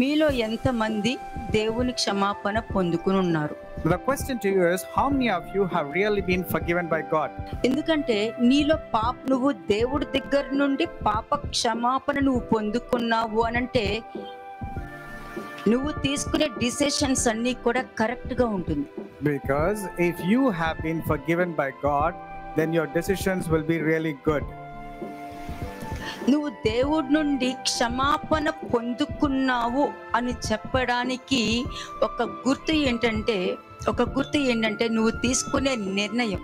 మీలో ఎంతమంది దేవుని క్షమాపణ పొందుకుని ఉన్నారు? The question to you is, how many of you have really been forgiven by God? ఎందుకంటే నీలో నువ్వు దేవుడి దగ్గర నుండి పాప క్షమాపణ నువ్వు పొందుకున్నావు అనంటే నువ్వు తీసుకునే డిసిషన్స్ అన్నీ కూడా కరెక్ట్ గా ఉంటుంది. Because if you have been forgiven by God, then your decisions will be really good. నువ్వు దేవుడి నుండి క్షమాపణ పొందుకున్నావు అని చెప్పడానికి ఒక గుర్తు ఏంటంటే నువ్వు తీసుకునే నిర్ణయం.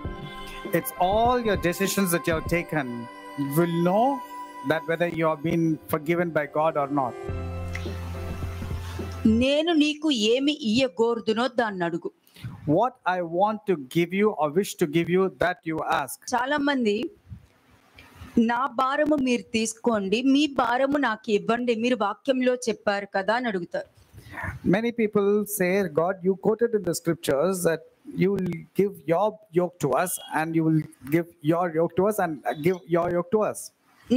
It's all your decisions that you have taken will know that whether you have been forgiven by God or not. నేను నీకు ఏమి ఇయ్యగోరుదునో దాన్ని అడుగు. What I want to give you or wish to give you, that you ask. చాలా మంది నా భారము మీరు తీసుకోండి, మీ భారము నాకు ఇవ్వండి, మీరు వాక్యంలో చెప్పారు కదా అని అడుగుతారు. Many people say, God, you quoted in the scriptures that you will give your yoke to us and you will give your yoke to us and give your yoke to us.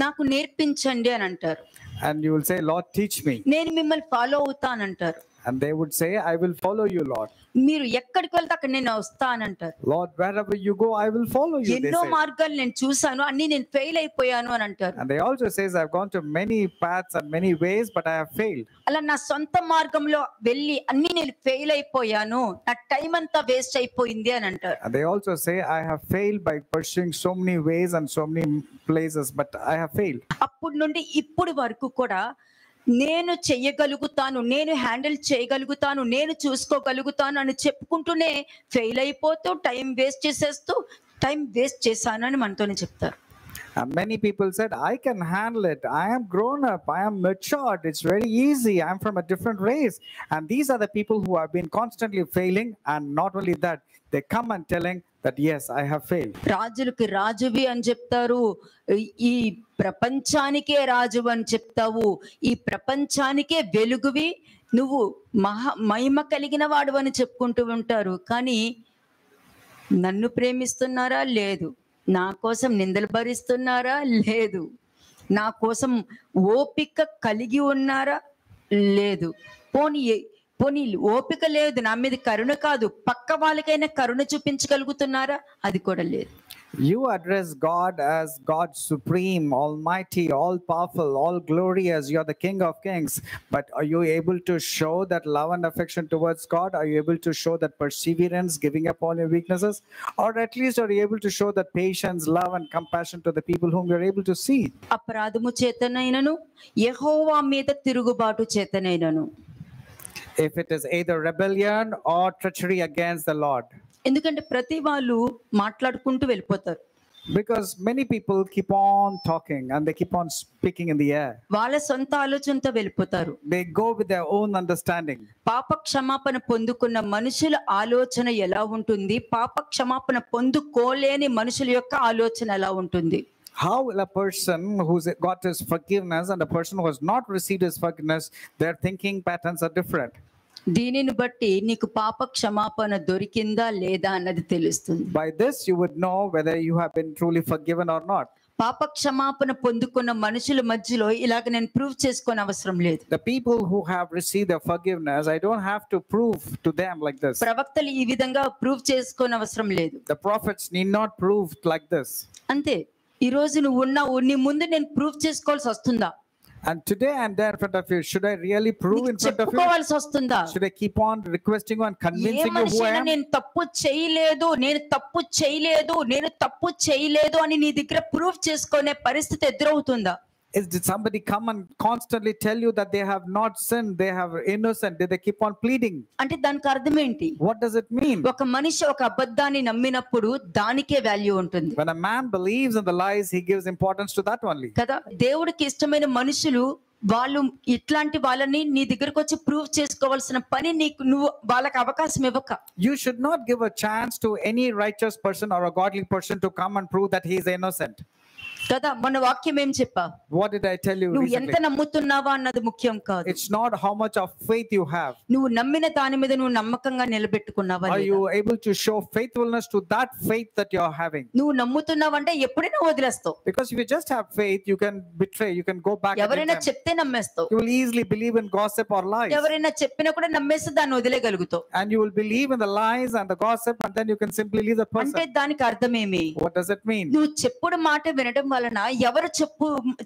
నాకు నేర్పించండి అని అంటారు. And you will say, Lord, teach me. నేను మిమ్మల్ని follow అవుతానంటారు. And they would say, I will follow you, Lord. మీరు ఎక్కడికి వెళ్తే అక్కడ నేను వస్తానంటారు. Lord, wherever you go, I will follow you. ఎన్నో మార్గాలు నేను చూసాను, అన్ని నేను ఫెయిల్ అయిపోయాను అని అంటారు. And they also says, I've gone to many paths and many ways, but I have failed. అలా నా సొంత మార్గంలో వెళ్ళి అన్ని నేను ఫెయిల్ అయిపోయాను, నా టైం అంతా వేస్ట్ అయిపోయింది అని అంటారు. And they also say, I have failed by pursuing so many ways and so many places, but I have failed. అప్పటి నుండి ఇప్పుడు వరకు కూడా నేను చెయ్యగలుగుతాను, నేను హ్యాండిల్ చేయగలుగుతాను, నేను చూసుకోగలుగుతాను అని చెప్పుకుంటూనే ఫెయిల్ అయిపోతూ టైం వేస్ట్ చేశానని మనతోనే చెప్తారు. And many people said, I can handle it. I am grown up. I am matured. It's very easy. I'm from a different race. And these are the people who have been constantly failing. And not only that, they come and telling that, yes, I have failed. రాజులకి రాజువి అని చెప్తారు, ఈ ప్రపంచానికే రాజు అని చెప్తావు, ఈ ప్రపంచానికే వెలుగువి, నువ్వు మహిమ కలిగిన వాడు అని చెప్పుకుంటూ ఉంటారు. కానీ నన్ను ప్రేమిస్తున్నారా? లేదు. నా కోసం నిందలు భరిస్తున్నారా? లేదు. నా కోసం ఓపిక కలిగి ఉన్నారా? లేదు. పోనీ ఓపిక లేదు, నా మీద కరుణ కాదు, పక్క వాళ్ళకైనా కరుణ చూపించగలుగుతున్నారా? అది కూడా లేదు. You address God as God supreme, almighty, all powerful, all glorious. You're the King of Kings. But are you able to show that love and affection towards God? Are you able to show that perseverance, giving up all your weaknesses? Or at least are you able to show that patience, love and compassion to the people whom you're able to see? అపరాధము చేతనైనను యెహోవా మీద తిరుగుబాటు చేతనైనను. If it is either rebellion or treachery against the Lord. ఎందుకంటే ప్రతి వాళ్ళు మాట్లాడుకుంటూ వెళ్ళిపోతారు. Because many people keep on talking and they keep on speaking in the air. వాళ్ళ సొంత ఆలోచనతో వెళ్ళిపోతారు. They go with their own understanding. పాప క్షమాపణ పొందుకున్న మనుషుల ఆలోచన ఎలా ఉంటుంది, పాప క్షమాపణ పొందుకోలేని మనుషుల యొక్క ఆలోచన ఎలా ఉంటుంది? How will a person who's got his forgiveness and a person who has not received his forgiveness, their thinking patterns are different. దీనిని బట్టి నీకు పాప క్షమాపణ దొరికిందా లేదా అన్నది తెలుస్తుంది. By this you would know whether you have been truly forgiven or not. పాప క్షమాపణ పొందుకున్న మనుషుల మధ్యలో ఇలాగ నేను ప్రూవ్ చేసుకోని అవసరం లేదు. The people who have received their forgiveness, I don't have to prove to them like this. ప్రవక్తలు ఈ విధంగా ప్రూవ్ చేసుకోని అవసరం లేదు. The prophets need not prove like this. అంతే. ఈ రోజు నువ్వు ఉన్నావు, నీ ముందు నేను ప్రూవ్ చేసుకోవాల్సి వస్తుందా? And today I'm there in front of you. Should I really prove in front of you? Should I keep on requesting you and convincing you who I am? నేను తప్పు చేయలేదు అని నీ దగ్గర ప్రూవ్ చేసుకునే పరిస్థితి ఎదురవుతుందా? Did somebody come and constantly tell you that they have not sinned, they have innocent? Did they keep on pleading? అంటే దానికి అర్థం ఏంటి? What does it mean? ఒక మనిషి ఒక అబద్ధాన్ని నమ్మినప్పుడు దానికే వాల్యూ ఉంటుంది. When a man believes in the lies, he gives importance to that only. కదా, దేవుడికి ఇష్టమైన మనుషులు వాళ్ళు ఇట్లాంటి వాళ్ళని నీ దగ్గరకు వచ్చి ప్రూవ్ చేసుకోవాల్సిన పని నువ్వు వాళ్ళకి అవకాశం ఇవ్వక. You should not give a chance to any righteous person or a godly person to come and prove that he is innocent. కదా మన వాక్యం ఏం చెప్పా? What did I tell you నువ్వు recently? ఎంత నమ్ముతున్నావా అన్నది ముఖ్యం కాదు. It's not how much of faith you have. నువ్వు నమ్మిన దాని మీద నువ్వు నమ్మకంగా నిలబెట్టుకున్నావా Are లేదా? you able to show faithfulness to that faith that you're having? నువ్వు నమ్ముతున్నావంటే ఎప్పుడైనా వదిలేస్తావు. Because if you just have faith, you can betray, you can go back. ఎవరైనా చెప్తే నమ్మేస్తావు. You will easily believe in gossip or lies. ఎవరైనా చెప్పినా కూడా నమ్మేసి దాన్ని వదిలేయగలుగుతావు. And you will believe in the lies and the gossip, and then you can simply leave the అంటే person. దానికి అర్థమేమి? What does it mean? నువ్వు చెప్పుడు మాట వినడం వలన ఎవరు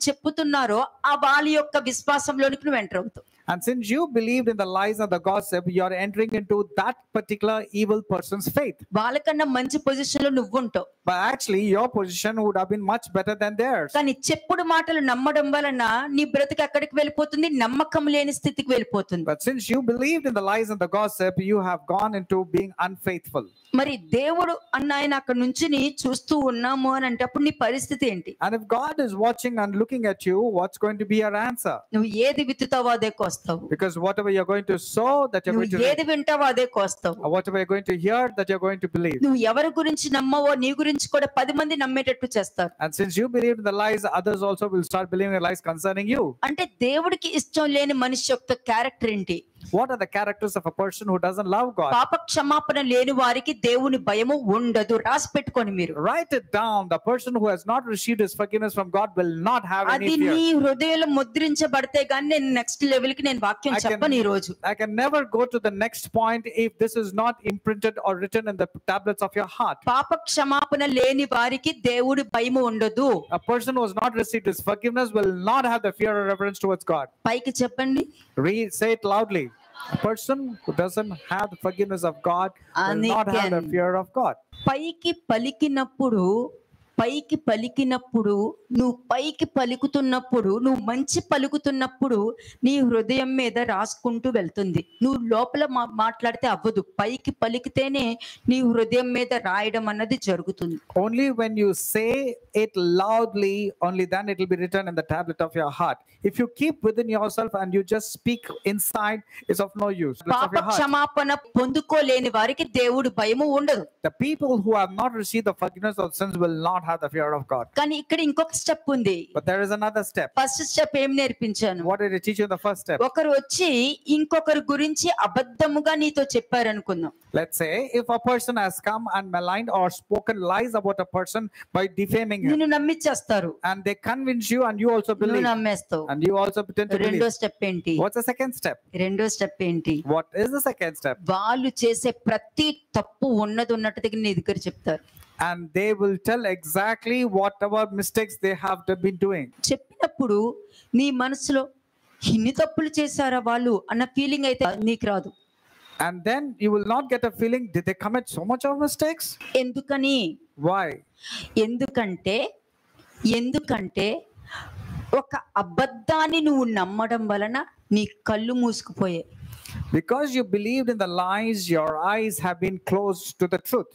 చెప్పుతున్నారో ఆ వాళ్ళ యొక్క విశ్వాసంలోనికి నువ్వు ఎంటర్ అవుతావు. And since you believed in the lies and the gossip, you are entering into that particular evil person's faith. వాళ్ళకన్నా మంచి పొజిషన్ లో నువ్వు ఉంటావు. But actually, your position would have been much better than theirs. కానీ చెప్పుడు మాటలు నమ్మడం వలన నీ బ్రతుకు ఎక్కడికి వెళ్ళిపోతుంది? నమ్మకం లేని స్థితికి వెళ్ళిపోతుంది. But since you believed in the lies and the gossip, you have gone into being unfaithful. మరి దేవుడు అన్న ఆయన అక్కడ నుంచి చూస్తూ ఉన్నాము అని అంటే అప్పుడు నీ పరిస్థితి ఏంటి? And if God is watching and looking at you, what's going to be your answer? నువ్వు ఏది విత్తుతావో అదే కోస్తావు. Because whatever you're going to sow, that you're going to నువ్వు reap. ఏది వింటావో అదే కోస్తావు. Or whatever you're going to hear, that you're going to believe. నువ్వు ఎవరి గురించి నమ్మవో నీ గురించి కూడా 10 మంది నమ్మేటట్టు చేస్తారు. And since you believed in the lies, others also will start believing the lies concerning you. అంటే దేవుడికి ఇష్టం లేని మనిషి యొక్క క్యారెక్టర్ ఏంటి? What are the characters of a person who doesn't love God? పాప క్షమాపణ లేని వారికి దేవుని భయము ఉండదు. రాసి పెట్టుకోండి మీరు. Write it down. The person who has not received his forgiveness from God will not have అది any fear. నీ హృదయంలో ముద్రించబడితే గానీ నేను నెక్స్ట్ లెవెల్ కి నేను వాక్యం చెప్పను ఈ రోజు. I can never go to the next point if this is not imprinted or written in the tablets of your heart. పాప క్షమాపణ లేని వారికి దేవుడి భయము ఉండదు. A person who has not received his forgiveness will not have the fear or reverence towards God. పైకి చెప్పండి. Say it loudly. A person who doesn't have the forgiveness of God will not have the fear of God. పైకి పలికినప్పుడు నువ్వు పైకి పలుకుతున్నప్పుడు నువ్వు మంచి పలుకుతున్నప్పుడు నీ హృదయం మీద రాసుకుంటూ వెళ్తుంది. నువ్వు లోపల మాట్లాడితే అవ్వదు. పైకి పలికితేనే నీ హృదయం మీద రాయడం అన్నది జరుగుతుంది. Only when you say it loudly, only then it will be written in the tablet of your heart. If you keep within yourself and you just speak inside, it's of no use. పాప క్షమాపణ పొందుకోలేని వారికి దేవుడి భయము ఉండదు. The people who have not received the forgiveness of sins will not have the fear of God. కానీ ఇక్కడ ఇంకొక step ఉంది. But there is another step. First step ఏం నేర్పించాను? What did I teach you in the first step? ఒకరు వచ్చి ఇంకొకరి గురించి అబద్ధముగా నీతో చెప్పారనుకుందాం. Let's say if a person has come and maligned or spoken lies about a person by defaming him, నిన్ను నమ్మించేస్తారు. and they convince you and you also నువ్వు believe, నమ్మేస్తావు. and you also pretend to రెండో believe. Step ఏంటి? What's the second step? రెండో step ఏంటి? What is the second step? వాళ్ళు చేసే ప్రతి తప్పు ఉన్నది ఉన్నట్టు దగ్గర నీ దగ్గర చెప్తారు. And they will tell exactly whatever mistakes they have been doing. చెప్పినప్పుడు నీ మనసులో ఇన్ని తప్పులు చేశారా వాళ్ళు అన్న ఫీలింగ్ అయితే నీకు రాదు. And then you will not get a feeling, did they commit so much of mistakes? ఎందుకని? Why? ఎందుకంటే ఒక అబద్ధాన్ని నువ్వు నమ్మడం వలన నీ కళ్ళు మూసుకుపోయాయి. Because you believed in the lies, your eyes have been closed to the truth.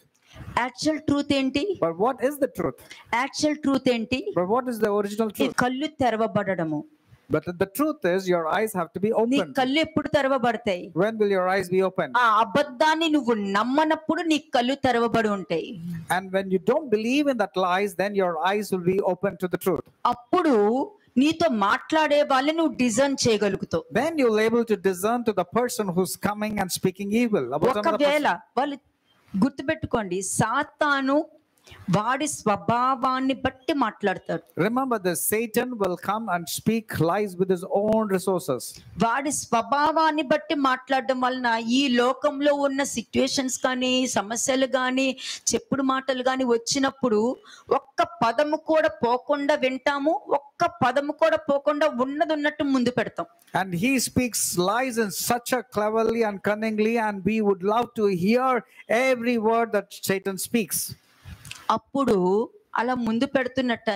Actual truth ఏంటి? But what is the truth? Actual truth ఏంటి? But what is the original truth? కళ్ళు తెరవబడడము. But the truth is your eyes have to be నీ opened. కళ్ళు ఎప్పుడు తెరవబడతాయి? When will your eyes be opened? ఆ అబద్ధాన్ని నువ్వు నమ్మనప్పుడు నీ కళ్ళు తెరవబడి ఉంటాయి. And when you don't believe in that lies, then your eyes will be open to the truth. అప్పుడు నీతో మాట్లాడే వాళ్ళని నువ్వు design చేయగలుగుతావు. Then you'll able to discern to the person who's coming and speaking evil about another ఒకవేళ person. వాళ్ళు గుర్తుపెట్టుకోండి, సాతాను వాడి స్వభావాన్ని బట్టి మాట్లాడతాడు. Remember this, Satan will come and speak lies with his own resources. వాడి స్వభావాన్ని బట్టి మాట్లాడడం వలన ఈ లోకంలో ఉన్న సిచ్యుయేషన్స్ కానీ సమస్యలు కానీ చెప్పుడు మాటలు కానీ వచ్చినప్పుడు ఒక్క పదము కూడా పోకుండా వింటాము, ఒక్క పదము కూడా పోకుండా ఉన్నది ఉన్నట్టు ముందు పెడతాం. And he speaks lies in such a cleverly and cunningly, and we would love to hear every word that Satan speaks. అప్పుడు అలా ముందు పెడుతున్నట్ట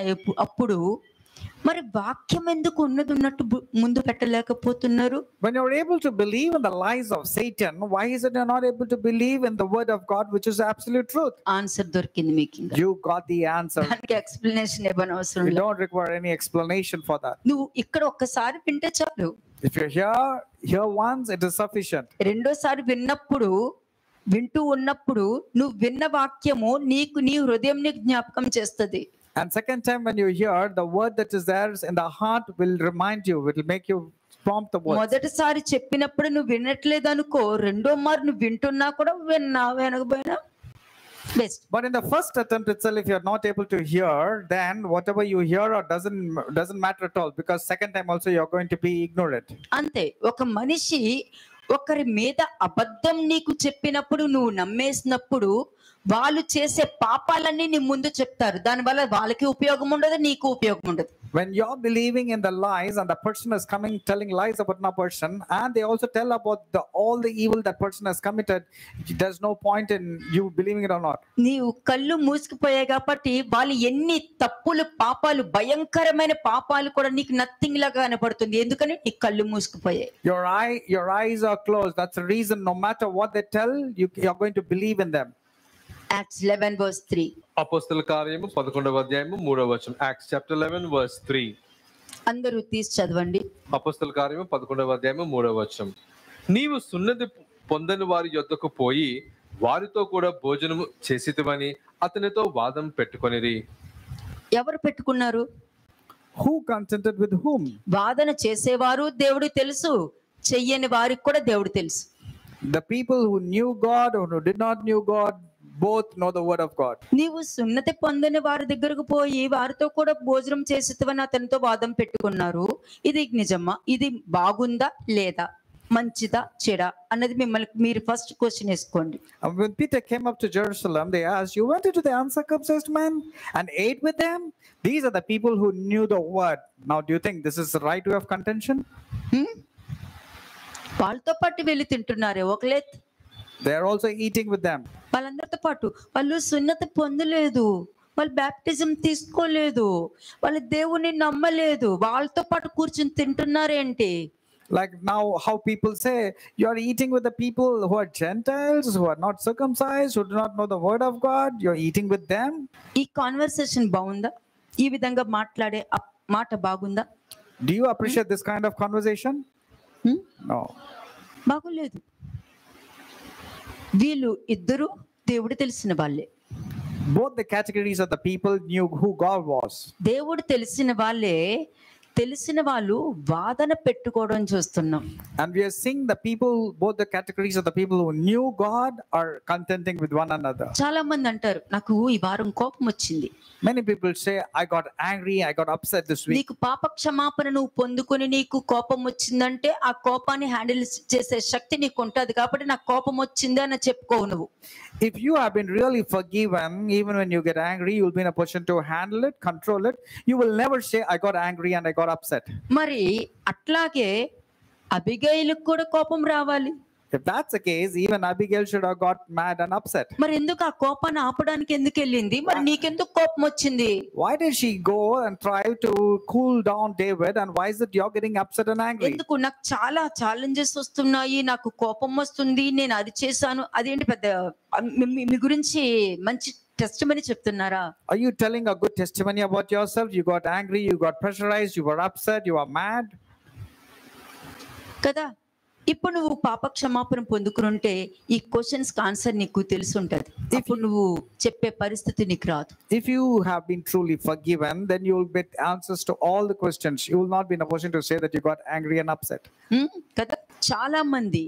అప్పుడు మరి వాక్యం ఎందుకు ఉన్నది ఉన్నట్టు ముందు పెట్టలేకపోతున్నారు? When you're able to believe in the lies of Satan, why is it you're not able to believe in the word of God, which is absolute truth? Answer దొరికింది మీకు. You got the answer. దానికి explanation ఇవ్వని అవసరం You లేదు. don't require any explanation for that. నువ్వు ఇక్కడ ఒక్కసారి వింటే చాలు. If you're here once, it is sufficient. రెండోసారి వింటూ ఉన్నప్పుడు నువ్వు విన్న వాక్యము నీకు నీ హృదయం జ్ఞాపకం చేస్తుంది. And second time when you hear, the word that is there in the heart will remind you, it will make you prompt the words. మొదటిసారి చెప్పినప్పుడు నువ్వు వినట్లేదు అనుకో, రెండో మారు నువ్వు వింటున్నా కూడా వినకపోయినా best. But in the first attempt itself, if you're not able to hear, then whatever you hear or doesn't matter at all, because second time also you're going to be ignorant. అంతే. ఒక మనిషి ఒకరి మీద అబద్ధం నీకు చెప్పినప్పుడు నువ్వు నమ్మేసినప్పుడు వాళ్ళు చేసే పాపాలన్నీ నీ ముందు చెప్తారు. దానివల్ల వాళ్ళకి ఉపయోగం ఉండదు, నీకు ఉపయోగం ఉండదు. When you're believing in the lies and the person is coming telling lies about another person, and they also tell about all the evil that person has committed, there's no point in you believing it or not. నీవు కళ్ళు మూసుకుపోయాయి కాబట్టి వాళ్ళు ఎన్ని తప్పులు పాపాలు భయంకరమైన పాపాలు కూడా నీకు నథింగ్ లాగా కనపడుతుంది. ఎందుకని నీ కళ్ళు మూసుకుపోయాయి. Your eyes are closed. That's the reason no matter what they tell, you're going to believe in them. Acts 11 verse 3. అపోస్తల కార్యము 11వ అధ్యాయము 3వ వచనం. Acts chapter 11 verse 3. అందరూ తీసి చదవండి. అపోస్తల కార్యము 11వ అధ్యాయము 3వ వచనం. నీవు సున్నతి పొందని వారి యొద్దకు పోయి వారితో కూడా భోజనము చేసితివని అతనితో వాదం పెట్టుకొనిరి. ఎవరు పెట్టుకున్నారు? Who contended with whom? వాదన చేసేవారు దేవుడు తెలుసు, చెయ్యని వారికి కూడా దేవుడు తెలుసు. The people who knew God or who did not knew God, both know the word of God. నీవు సున్నతి పొందని వారి దగ్గరకు పోయి వారితో కూడా భోజనం చేసేవని అతనితో వాదం పెట్టుకున్నారు. ఇది నిజమా? ఇది బాగుందా లేదా, మంచిదా చెడా అన్నది మిమ్మల్ని మీరు ఫస్ట్ క్వశ్చన్ వేసుకోండి. When Peter came up to Jerusalem, they asked, you went into the uncircumcised men and ate with them? These are the people who knew the word. Now do you think this is the right way of contention? వాళ్ళతో పాటు వెళ్ళి తింటున్నారే ఒకలే, They are also eating with them. వాళ్ళందరితో పాటు వాళ్ళు సున్నతి పొందలేదు, వాళ్ళు baptism తీసుకోలేదు, వాళ్ళు దేవుని నమ్మలేదు, వాళ్ళతో పాటు కూర్చుని తింటున్నారేంటి? Like now how people say you are eating with the people who are Gentiles, who are not circumcised, who do not know the word of God, you're eating with them. ఈ conversation బాగుందా? ఈ విధంగా మాట్లాడే మాట బాగుందా? Do you appreciate this kind of conversation? No. బాగులేదు. వీళ్ళు ఇద్దరు దేవుడు తెలిసిన వాళ్ళే. Both the categories of the people knew who God was. దేవుడు తెలిసిన వాళ్ళే, తెలిసిన వాళ్ళు వాదన పెట్టుకోవడం చూస్తున్నాం. And we are seeing the people, both the categories of the people who knew God are contending with one another. చాలా మంది అంటారు నాకు ఈ వారం కోపం వచ్చింది. Many people say, I got angry, I got upset this week. నీకు పాప క్షమాపణ నువ్వు పొందుకొని నీకు కోపం వచ్చిందంటే ఆ కోపాన్ని హ్యాండిల్ చేసే శక్తి నీకు ఉంటది కాబట్టి నాకు కోపం వచ్చింది అని చెప్పుకోవు నువ్వు. If you have been really forgiven, even when you get angry, you will be in a position to handle it, control it. You will never say, I got angry and I got upset. మరి అట్లాగే అబిగైలుకు కూడా కోపం రావాలి. If that's the case, even Abigail should have got mad and upset. మరి ఎందుకు ఆ కోపాన్ని ఆపడానికి ఎందుకు వెళ్ళింది? మరి నీకెందుకు కోపం వచ్చింది? Why did she go and try to cool down David, and why is it you're getting upset and angry? ఎందుకు? నాకు చాలా ఛాలెంజెస్ వస్తున్నాయి, నాకు కోపం వస్తుంది, నేను అది చేశాను. అదేంటి పెద్ద మీ గురించి మంచి టెస్టిమనీ చెప్తున్నారా? Are you telling a good testimony about yourself? You got angry, you got pressurized, you were upset, you were mad? కదా. ఇప్పుడు నువ్వు పాప క్షమాపణ పొందుకుంటే ఈ క్వశ్చన్స్ కి ఆన్సర్ నీకు తెలిసి ఉంటది. ఇప్పుడు నువ్వు చెప్పే పరిస్థితి నీకు రాదు. If you have been truly forgiven, then you will get answers to all the questions. You will not be in a position to say that you got angry and upset. కదా. చాలా మంది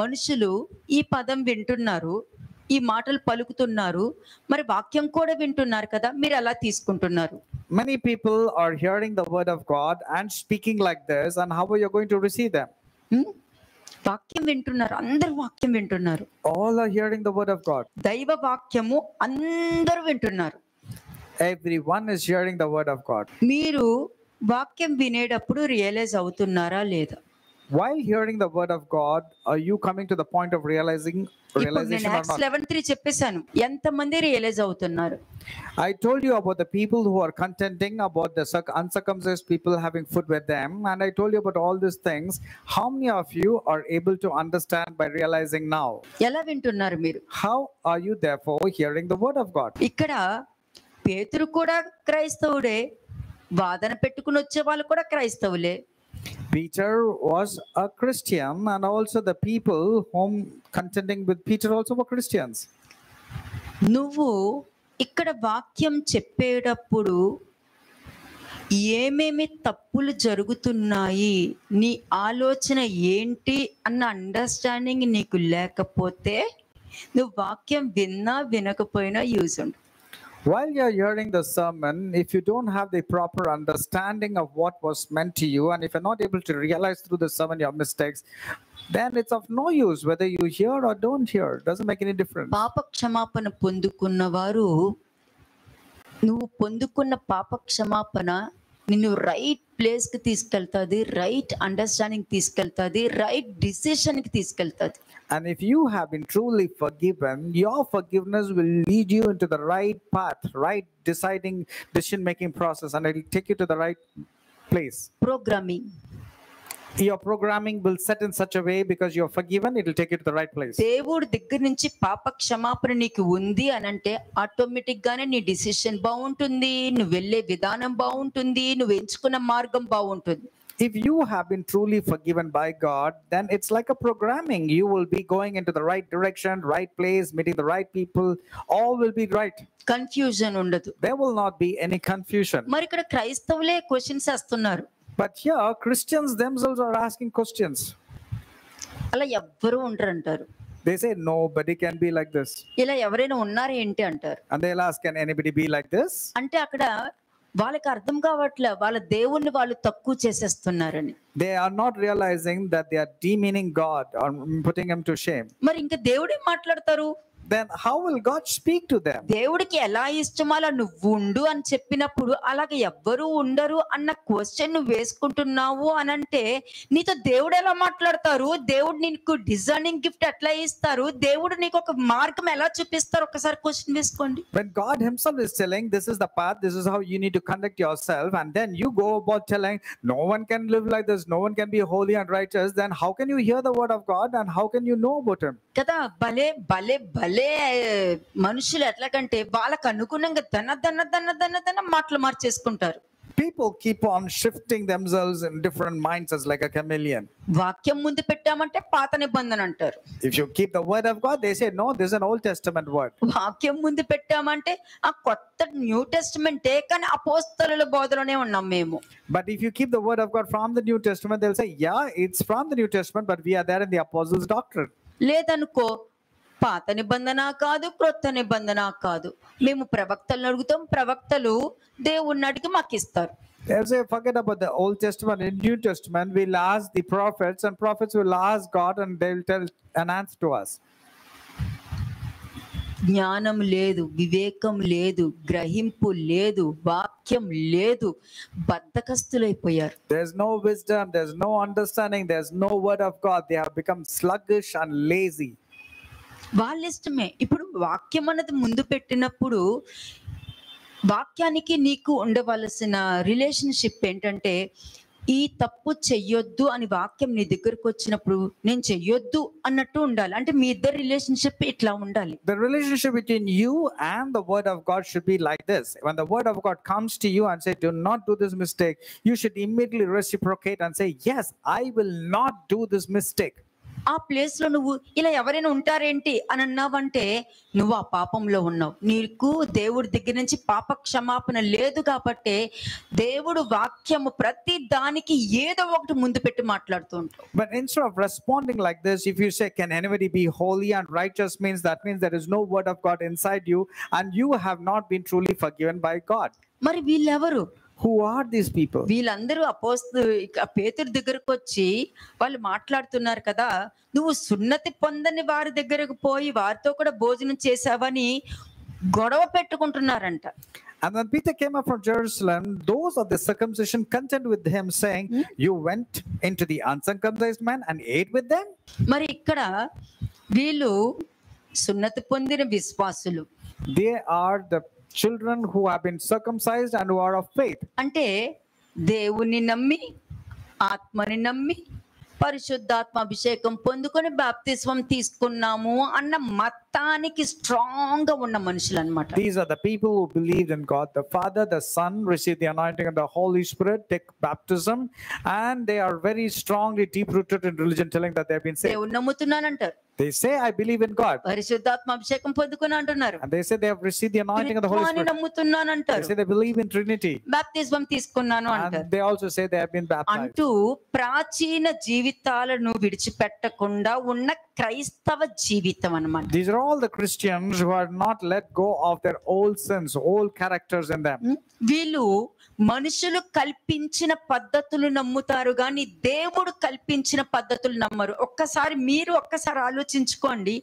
మనుషులు ఈ పదం వింటున్నారు, ఈ మాటలు పలుకుతున్నారు, మరి వాక్యం కూడా వింటున్నారు కదా, మీరు ఎలా తీసుకుంటున్నారు? Many people are hearing the word of God and speaking like this, and how are you going to receive them? వాక్యం వింటున్నారు, అందరూ వాక్యం వింటున్నారు. All are hearing the word of God. దైవ వాక్యము అందరూ వింటున్నారు. Everyone is hearing the word of God. మీరు వాక్యం వినేటప్పుడు రియలైజ్ అవుతున్నారా లేదా? While hearing the word of God, are you coming to the point of realization or Acts not? 11:3 చెప్పేశాను. ఎంతమంది రియలైజ్ అవుతున్నారు? I told you about the people who are contending about the uncircumcised people having food with them, and I told you about all these things. How many of you are able to understand by realizing now? ఎలా వింటున్నారు మీరు? How are you therefore hearing the word of God? ఇక్కడ పేతురు కూడా క్రైస్తవుడే, వాదన పెట్టుకుని వచ్చే వాళ్ళు కూడా క్రైస్తవులే. Peter was a Christian, and also the people whom contending with Peter also were Christians. నువ్వు ఇక్కడ వాక్యం చెప్పేటప్పుడు ఏమేమి తప్పులు జరుగుతున్నాయి, నీ ఆలోచన ఏంటి అన్న అండర్స్టాండింగ్ నీకు లేకపోతే నువ్వు వాక్యం విన్నా వినకపోయినా యూజ్ ఉండదు. While you're hearing the sermon, if you don't have the proper understanding of what was meant to you, and if you're not able to realize through the sermon your mistakes, then it's of no use whether you hear or don't hear. It doesn't make any difference. పాప క్షమాపణ పొందుకున్న వారు, నువ్వు పొందుకున్న పాప క్షమాపణ నిన్ను right ప్లేస్కి తీసుకెళ్తుంది, రైట్ అండర్స్టాండింగ్ తీసుకెళ్తుంది, రైట్ డిసిషన్కి తీసుకెళ్తుంది. And if you have been truly forgiven, your forgiveness will lead you into the right path, right decision-making process, and it will take you to the right place. Programming, Your programming will set in such a way because you're forgiven, it will take you to the right place. దేవుడి దగ్గర నుంచి పాప క్షమాపణ నీకు ఉంది అని అంటే automatic గానే నీ డిసిషన్ బాగుంటుంది, నువ్వు వెళ్ళే విధానం బాగుంటుంది, నువ్వు ఎంచుకున్న మార్గం బాగుంటుంది. If you have been truly forgiven by God, then it's like a programming. You will be going into the right direction, right place, meeting the right people. All will be right. Confusion ఉండదు. There will not be any confusion. మరి ఇక్కడ క్రైస్తవులే questions వేస్తున్నారు. But here, Christians themselves are asking questions. అలా ఎవ్వరూ ఉండరు అంటారు. They say, nobody can be like this. ఇలా ఎవరైనా ఉన్నారా ఏంటి అంటారు. And they'll ask, can anybody be like this? అంటే అక్కడ వాళ్ళకి అర్థం కావట్లే, వాళ్ళ దేవుణ్ణి వాళ్ళు తక్కువ చేసేస్తున్నారని. They are not realizing that they are demeaning God or putting him to shame. మరి ఇంకా దేవుడే మాట్లాడతారు. Then how will God speak to them? దేవుడికి ఎలా ఇష్టమో అలా నువ్వు ఉండు అని చెప్పినప్పుడు అలాగే ఎవ్వరూ ఉండరు అన్న క్వశ్చన్ నువ్వు వేసుకుంటున్నావు అని అంటే నీతో దేవుడు ఎలా మాట్లాడతారు? దేవుడు నీకు డిజైనింగ్ గిఫ్ట్ ఎట్లా ఇస్తారు? దేవుడు నీకు ఒక మార్గం ఎలా చూపిస్తారు? ఒకసారి క్వశ్చన్ వేసుకోండి. When God himself is telling, this is the path, this is how you need to conduct yourself, and then you go about telling, no one can live like this, no one can be holy and righteous, then how can you hear the word of God and how can you know about him? కదా, భలే భలే భలే మనుషులు ఎట్లాగంటే వాళ్ళకు అనుగుణంగా దన మాటలు మార్చేసుకుంటారు. People keep on shifting themselves in different mindsets like a chameleon. వాక్యం ముందు పెట్టామంటే పాత నిబంధన అంటారు. If you keep the word of God, they say, no, this is an Old Testament word. వాక్యం ముందు పెట్టామంటే ఆ కొత్త న్యూ టెస్టమెంటే, కానీ అపోస్తలుల బోధలోనే ఉన్నాం మేము. But if you keep the word of God from the New Testament, they'll say, yeah, it's from the New Testament, but we are there in the apostles' doctrine. లేదనుకో, పాత నిబంధన కాదు, క్రొత్త నిబంధన కాదు, మేము ప్రవక్తలను అడుగుతాం, ప్రవక్తలు దేవుని అడిగి మాకు ఇస్తారు. They'll say, forget about the Old Testament. In New Testament, we'll ask the prophets, and prophets will ask God, and they will tell an answer to us. జ్ఞానం లేదు, వివేకం లేదు, గ్రహింపు లేదు, వాక్యం లేదు, బద్ధకస్తులైపోయారు. There's no wisdom, there's no understanding, there's no word of God. They have become sluggish and lazy. వాళ్ళ ఇష్టమే. ఇప్పుడు వాక్యం అన్నది ముందు పెట్టినప్పుడు వాక్యానికి నీకు ఉండవలసిన రిలేషన్షిప్ ఏంటంటే, ఈ తప్పు చెయ్యొద్దు అని వాక్యం నీ దగ్గరకు వచ్చినప్పుడు నేను చెయ్యొద్దు అన్నట్టు ఉండాలి. అంటే మీ ఇద్దరు రిలేషన్షిప్ ఇట్లా ఉండాలి. The relationship between you and the word of God should be like this. When the word of God comes to you and say, do not do this mistake, you should immediately reciprocate and say, yes, I will not do this mistake. ఆ place లో నువ్వు ఇలా ఎవరైనా ఉంటారేంటి అని అన్నావంటే నువ్వు ఆ పాపంలో ఉన్నావు. నీకు దేవుడి దగ్గర నుంచి పాప క్షమాపణ లేదు కాబట్టి దేవుడు వాక్యము ప్రతి దానికి ఏదో ఒకటి ముందు పెట్టి మాట్లాడుతూ ఉంటావు. But instead of responding like this, if you say, can anybody be holy and righteous, means there is no word of God inside you and you have not been truly forgiven by God. మరి వీళ్ళెవరు? Who are these people? వీళ్ళందరూ పేతురు దగ్గరకు వచ్చి వాళ్ళు మాట్లాడుతున్నారు కదా, నువ్వు సున్నతి పొందని వారి దగ్గరకు పోయి వారితో కూడా భోజనం చేసావని గొడవ పెట్టుకుంటున్నారంట. And when Peter came up from Jerusalem, those of the circumcision contend with him, saying, you went into the uncircumcised man and ate with them? మరి ఇక్కడ వీళ్ళు సున్నతి పొందిన విశ్వాసులు. They are the children who have been circumcised and who are of faith. అంటే దేవుని నమ్మి, ఆత్మని నమ్మి, పరిశుద్ధాత్మ అభిషేకం పొందుకొని బాప్తిస్మం తీసుకున్నాము అన్న మత రక్తానికి స్ట్రాంగ్ గా ఉన్న మనుషులు అన్నమాట. These are the people who believed in God the Father, the Son, received the anointing of the Holy Spirit, take baptism, and they are very strongly deep rooted in religion, telling that they have been saved. దేవుడు నమ్ముతున్నానంటారు, They say, I believe in God. పరిశుద్ధాత్మ అభిషేకం పొందుకున్నా అంటున్నారు, And they say they have received the anointing of the Holy త్రిత్వాన్ని Spirit. They నమ్ముతున్నానంటారు, say they believe in Trinity. బాప్తిజం తీసుకున్నాను అంటారు. And they also say they have been baptized. అంటూ ప్రాచీన జీవితాలను విడిచిపెట్టకుండా ఉన్న క్రైస్తవ జీవితం అన్నమాట. These are all the Christians who are not let go of their old sins, old characters in them. వీళ్ళు మనుషులు కల్పించిన పద్ధతులు నమ్ముతారు కానీ దేవుడు కల్పించిన పద్ధతులు నమ్మరు. మీరు ఒక్కసారి ఆలోచించుకోండి,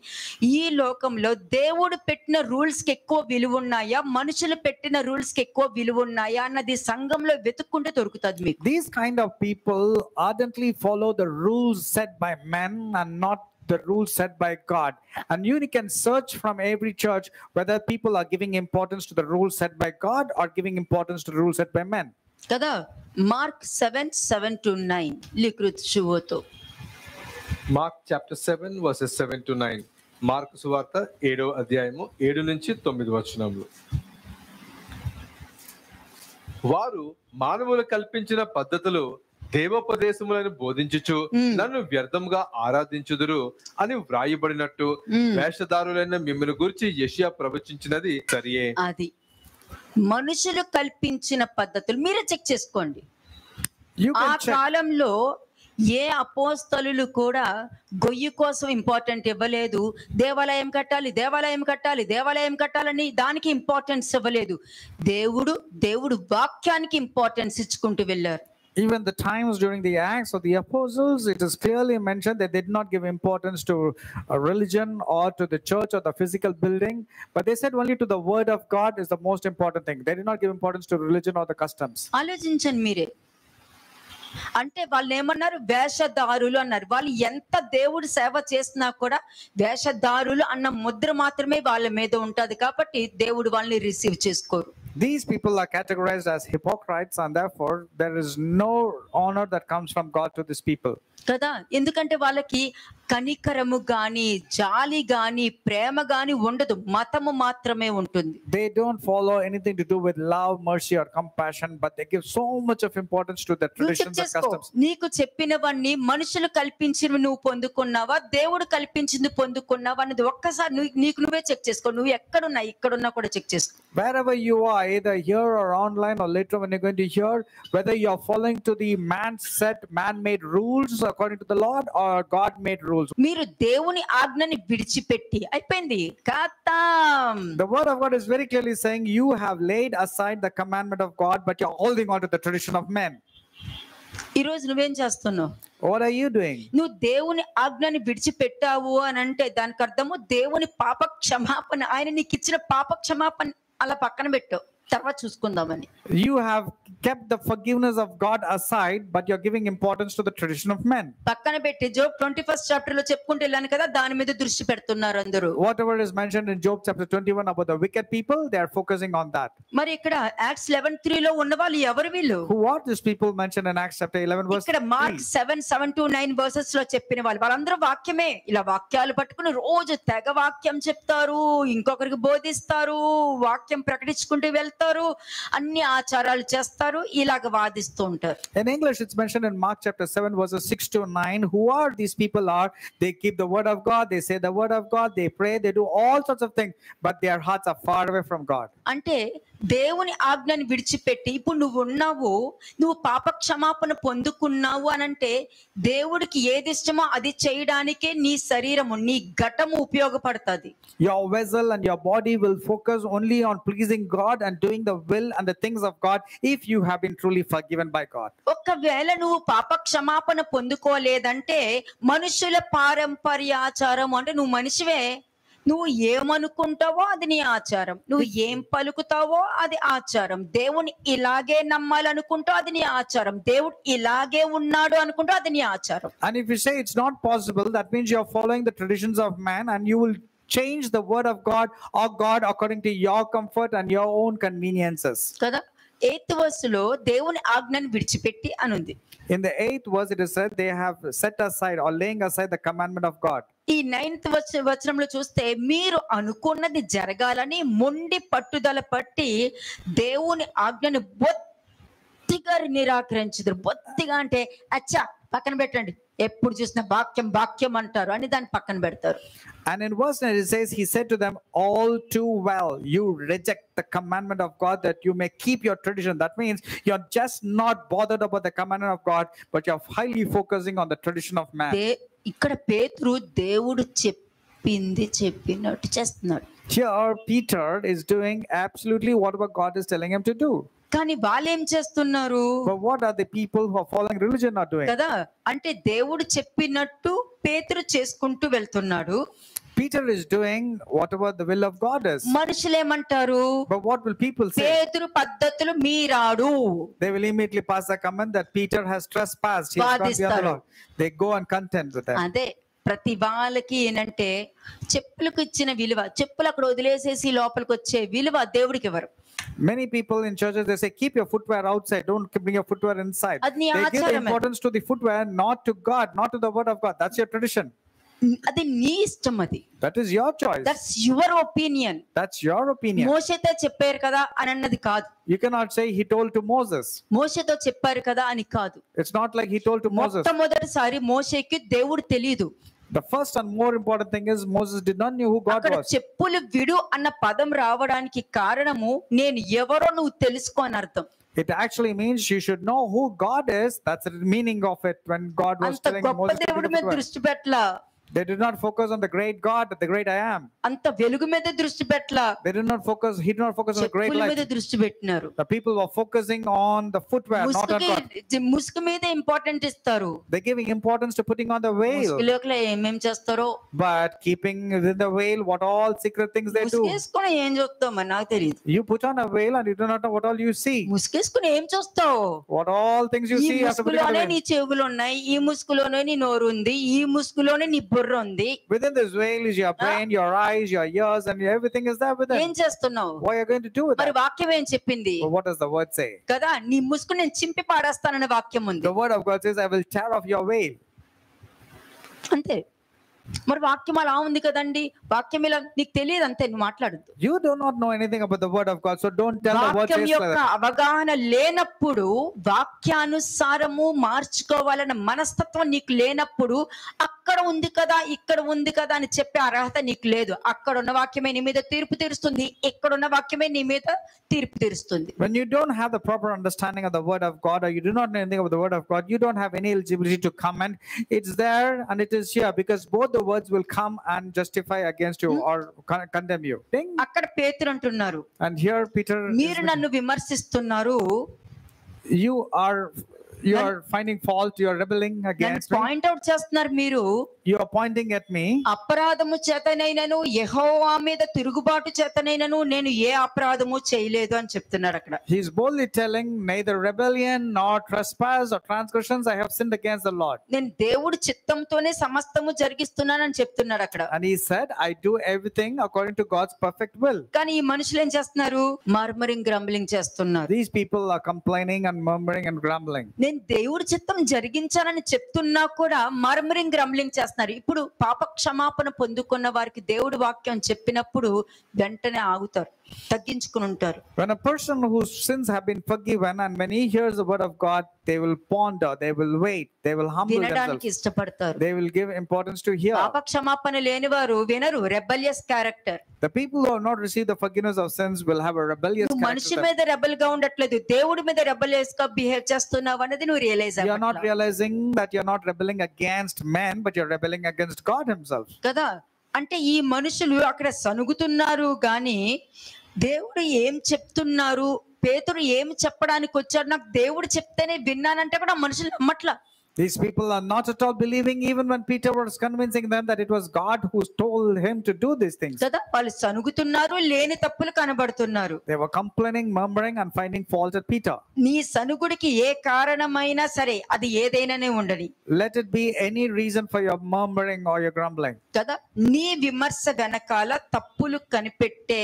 ఈ లోకంలో దేవుడు పెట్టిన రూల్స్ కి ఎక్కువ విలువ ఉన్నాయా, మనుషులు పెట్టిన రూల్స్ కి ఎక్కువ విలువ ఉన్నాయా అన్నది సంఘంలో వెతుక్కుంటే దొరుకుతుంది మీకు. These kind of people ardently follow the rules set by men and not the rules set by God. And you can search from every church whether people are giving importance to the rules set by God or giving importance to the rules set by men. కదా, Mark 7:7-9 లిఖిత్ శుభోతో. Mark chapter 7 versus 7-9. Mark సువార్త 7వ అధ్యాయము 7 నుంచి 9 వచనములు. వారు మానవులు కల్పించిన పద్ధతులు దేవోపదేశములను బోధించుచు నన్ను వ్యర్థంగా ఆరాధించుదురు అని వ్రాయబడినట్టు వేషధారులైన మిమ్మల్ని గురించి యెషయా ప్రవచించినది సరియే. అది మనుషులు కల్పించిన పద్ధతులు మీరే చెక్ చేసుకోండి. ఆ కాలంలో ఏ అపోస్తలులు కూడా గొయ్యి కోసం ఇంపార్టెంట్ ఇవ్వలేదు. దేవాలయం కట్టాలి, దేవాలయం కట్టాలి, దేవాలయం కట్టాలని దానికి ఇంపార్టెన్స్ ఇవ్వలేదు. దేవుడు వాక్యానికి ఇంపార్టెన్స్ ఇచ్చుకుంటూ వెళ్ళారు. Even the times during the Acts of the Apostles, it is clearly mentioned that they did not give importance to religion or to the church or the physical building, but they said only to the word of God is the most important thing. They did not give importance to religion or the customs. ఆలోచించండి మీరే. అంటే వాళ్ళు ఏమన్నారు, వేషధారులు అన్నారు. వాళ్ళు ఎంత దేవుడు సేవ చేసినా కూడా వేషధారులు అన్న ముద్ర మాత్రమే వాళ్ళ మీద ఉంటది కాబట్టి దేవుడు వాళ్ళని రిసీవ్ చేసుకోరు. These people are categorized as hypocrites, and therefore there is no honor that comes from God to these people. కదా, ఎందుకంటే వాళ్ళకి కనికరము గాని జాలి గాని ప్రేమ గాని ఉండదు, మతము మాత్రమే ఉంటుంది. They don't follow anything to do with love, mercy or compassion, but they give so much of importance to the traditions and customs. నీకు చెప్పినవన్నీ మనుషులు కల్పించినవి నువ్వు పొందుకున్నావా, దేవుడు కల్పించింది పొందుకున్నావా అన్నది ఒక్కసారి నీకు నువ్వే చెక్ చేసుకో. నువ్వు ఇక్కడున్నా కూడా చెక్ చేసుకో. Wherever you are, either here or online or later when you're going to hear, whether you are following to the man-made rules according to the Lord or God-made rules. మీరు దేవుని ఆజ్ఞని విడిచిపెట్టి అయిపోయింది ఖతం. The word of God is very clearly saying you have laid aside the commandment of God, but you're holding on to the tradition of men. ఈ రోజు నువ్వేం చేస్తున్నావు? What are you doing? నువ్వు దేవుని ఆజ్ఞని విడిచిపెట్టావు అని అంటే దానికి అర్థము దేవుని పాప క్షమాపణ, ఆయన నీకు ఇచ్చిన పాప క్షమాపణ అలా పక్కన పెట్టావు, తర్వాత చూసుకుందామని. You have kept the forgiveness of God aside, but you're giving importance to the tradition of men. పక్కన పెట్టి Job 21st chapter లో చెప్పుకుంటూ వెళ్ళాను కదా, దాని మీద దృష్టి పెడుతున్నారు అందరూ. Whatever is mentioned in Job chapter 21 about the wicked people, they are focusing on that. మరి ఇక్కడ Acts 11:3 లో ఉన్న వాళ్ళు ఎవరు వీళ్ళు? Who are these people mentioned in Acts chapter 11 verse 3? ఇక్కడ మార్క్ 7:7-9 verses లో చెప్పిన వాళ్ళందరూ వాక్యమే. ఇలా వాక్యాలు పట్టుకుని రోజు తెగ వాక్యం చెప్తారు, ఇంకొకరికి బోధిస్తారు, వాక్యం ప్రకటించుకుంటూ వెళ్తారు, అన్ని ఆచారాలు చేస్తారు, ఇలాగ వాదిస్తూ ఉంటారు. In English it's mentioned in Mark chapter 7 verses 6-9. Who are these people? They keep the word of God, they say the word of God, they pray, they do all sorts of things, but their hearts are far away from God. అంటే దేవుని ఆజ్ఞని విడిచిపెట్టి ఇప్పుడు నువ్వు పాప క్షమాపణ పొందుకున్నావు అనంటే దేవుడికి ఏది ఇష్టమో అది చేయడానికే నీ శరీరము, నీ ఘటము ఉపయోగపడుతుంది. Your vessel and your body will focus only on pleasing God and doing the will and the things of God if you have been truly forgiven by God. ఒకవేళ నువ్వు పాప క్షమాపణ పొందుకోలేదంటే మనుషుల పారంపర్య ఆచారం అంటే నువ్వు మనిషివే, నువ్వు ఏమనుకుంటావో అది నీ ఆచారం, నువ్వు ఏం పలుకుతావో అది ఆచారం, దేవుని ఇలాగే నమ్మాలనుకుంటావు అది నీ ఆచారం, దేవుడు ఇలాగే ఉన్నాడు అనుకుంటావు అది నీ ఆచారం. And if you say it's not possible, that means you are following the traditions of man and you will change the word of God or God according to your comfort and your own conveniences. కదా, 8th verse లో దేవుని ఆజ్ఞను విడిచిపెట్టి అనుంది. In the 8th verse, it is said they have set aside or laying aside the commandment of God. ఈ 9th వచనంలో చూస్తే మీరు అనుకున్నది జరగాలని మొండి పట్టుదల పట్టి దేవుని ఆజ్ఞను బొత్తిగా నిరాకరించుదురు. బొత్తిగా అంటే అచ్చా పక్కన పెట్టండి, ఎప్పుడు చూసినా వాక్యం వాక్యం అంటారు అని దాన్ని పక్కన పెడతారు. And in verse 9 it says, he said to them, all too well you reject the commandment of God that you may keep your tradition. That means you're just not bothered about the commandment of God, but you're highly focusing on the tradition of man. ఇక్కడ పేతురు దేవుడు చెప్పింది చెప్పినట్టు చేస్తున్నాడు. Here Peter is doing absolutely whatever God is telling him to do. కానీ వాళ్ళు ఏం చేస్తున్నారు? But what are the people who are following religion are doing? కదా, అంటే దేవుడు చెప్పినట్టు పేతురు చేసుకుంటూ వెళ్తున్నాడు. Peter is doing whatever the will of God is. మనుషులు ఏమంటారు? But what will people say? పేతురు పద్ధతులు మీరాడు. They will immediately pass a comment that Peter has trespassed. He has gone beyond the law. They go and contend with them. అదే ప్రతి వాళ్ళకి ఏంటంటే చెప్పులకు ఇచ్చిన విలువ, చెప్పులు అక్కడ వదిలేసేసి లోపలికి వచ్చే విలువ దేవుడికి ఎవరు? Many people in churches, they say keep your footwear outside, don't bring your footwear inside. అది నీ They give the ఆచారమే. importance to the footwear, not to God, not to the word of God. That's your tradition. అది నీ ఇష్టం, అది That is your choice. That's your opinion. That's your opinion. మోషేతో చెప్పారు కదా అని అన్నది కాదు. You cannot say he told to Moses. మోషేతో చెప్పారు కదా అని కాదు. It's not like he told to Moses. మొట్టమొదటిసారి మోషేకి దేవుడు తెలియదు. The first and more important thing is Moses did not know who God అక్కడ was. చెప్పులు విడు అన్న పదం రావడానికి కారణము నేను ఎవరో నువ్వు తెలుసుకో అని అర్థం. It actually means you should know who God is. That's the meaning of it when God was అంత telling గొప్ప Moses to దేవుడి pick మీద up the దృష్టి పెట్టలా. They did not focus on the great God, the great I am. అంత వెలుగు మీద దృష్టి పెట్టలా. They did not focus, he did not focus on the great చెప్పుల మీద light. దృష్టి పెట్టినారు. The people were focusing on the footwear, not on God. ముసుగు మీద ఇంపార్టెంట్ ఇస్తారు. They're giving importance to putting on the veil. ముసుగులోకి ఏమేం చేస్తారో, But keeping within the veil, what all secret things they do. ముసుగేసుకుని ఏం చూస్తావు నాకు తెలియదు. You put on a veil and you do not know what all you see. ముసుగేసుకుని ఏం చూస్తావు? What all things you ఈ see after putting on ముసుగులోనే the నీ veil. చెవులు ఉన్నాయి, ఈ ముసుగులోనే నీ నోరు ఉంది, ఈ ముసుగులోనే నీ బుర్ర ఉంది. Within this veil is your brain, your eyes, your ears, and everything is there within. ఏం చేస్తున్నావు? What are you going to do with మరి that? వాక్యం ఏం చెప్పింది But what does the word say? కదా? నీ ముసుగు నేను చింపి పాడేస్తాననే వాక్యం ఉంది. The word of God says, I will tear off your veil. అంతే. మరి వాక్యం అలా ఉంది కదండి, వాక్యం ఇలా నీకు తెలియదు, అంతే, నువ్వు మాట్లాడద్దు. You do not know anything about the word of God, so don't tell the word వాక్యం says like యొక్క that. అవగాహన లేనప్పుడు, వాక్యానుసారము మార్చుకోవాలన్న మనస్తత్వం నీకు లేనప్పుడు, అక్కడ ఉంది కదా ఇక్కడ ఉంది కదా అని చెప్పే అర్హత నీకు లేదు. అక్కడ ఉన్న వాక్యమే నీ మీద తీర్పు తీరుస్తుంది, ఇక్కడ ఉన్న వాక్యమే నీ మీద తీర్పు తీరుస్తుంది. When you don't have the proper understanding of the word of God, or you do not know anything about the word of God, you don't have any eligibility to comment. It's there and it is here, because both the words will come and justify against you or condemn you. Ding. అక్కడ పేతురు అంటున్నారు, And here Peter, మీరు నన్ను విమర్శిస్తున్నారు, you are finding fault, you are rebelling నన్ను against me. Point out చేస్తున్నారు. మీరు You are pointing at me. అపరాధము చేతనైనను యెహోవా మీద తిరుగుబాటు చేతనైనను నేను ఏ అపరాధము చేయలేదు అని చెప్తున్నారు అక్కడ. He's boldly telling, neither rebellion nor trespass or transgressions I have sinned against the Lord. నేను దేవుడి చిత్తంతోనే సమస్తము జరిగిస్తున్నానని చెప్తున్నాడు అక్కడ. And he said, I do everything according to God's perfect will. కానీ ఈ మనుషులు ఏం చేస్తున్నారు? మర్మరింగ్ గ్రంబ్లింగ్ చేస్తున్నారు. These people are complaining and murmuring and grumbling. నేను దేవుడి చిత్తం జరిగించానని చెప్తున్నా కూడా మర్మరింగ్ గ్రంబ్లింగ్ చేస్తున్నారు. ఇప్పుడు పాప క్షమాపణ పొందుకున్న వారికి దేవుడి వాక్యం చెప్పినప్పుడు వెంటనే ఆగుతారు, తగ్గించుకుని ఉంటారు. When a person whose sins have been forgiven, and when he hears the word of God, they will ponder, they will wait, they will humble వినడానికి themselves, ఇష్టపడతారు. they will give importance to hear. పాప క్షమాపణ లేని వారు వినరు, rebellious character. The people who have not received the forgiveness of sins will have a rebellious నువ్వు మనిషి character. మీద రెబల్ గా ఉండట్లేదు, దేవుడి మీద రెబలియస్ గా బిహేవ్ చేస్తున్నావు అనేది నువ్వు realise You are not realizing that you are not rebelling against men, but you are rebelling against God himself. కదా. అంటే ఈ మనుషులు అక్కడ సనుగుతున్నారు గాని దేవుడు ఏం చెప్తున్నారు, పేతురు ఏం చెప్పడానికి వచ్చాడు, నాకు దేవుడు చెప్తేనే విన్నానంటే కూడా మనుషులు నమ్మట్లా. These people are not at all believing, even when Peter was convincing them that it was God who told him to do these things. కదా, వాళ్ళు సనుగుతున్నారు, లేని తప్పులు కనబడుతున్నారు. They were complaining, murmuring, and finding fault at Peter. నీ సనుగుడికి ఏ కారణమైనా సరే, అది ఏదైనానే ఉండని, Let it be any reason for your murmuring or your grumbling. కదా, నీ విమర్శ వెనకాల తప్పులు కనిపెట్టే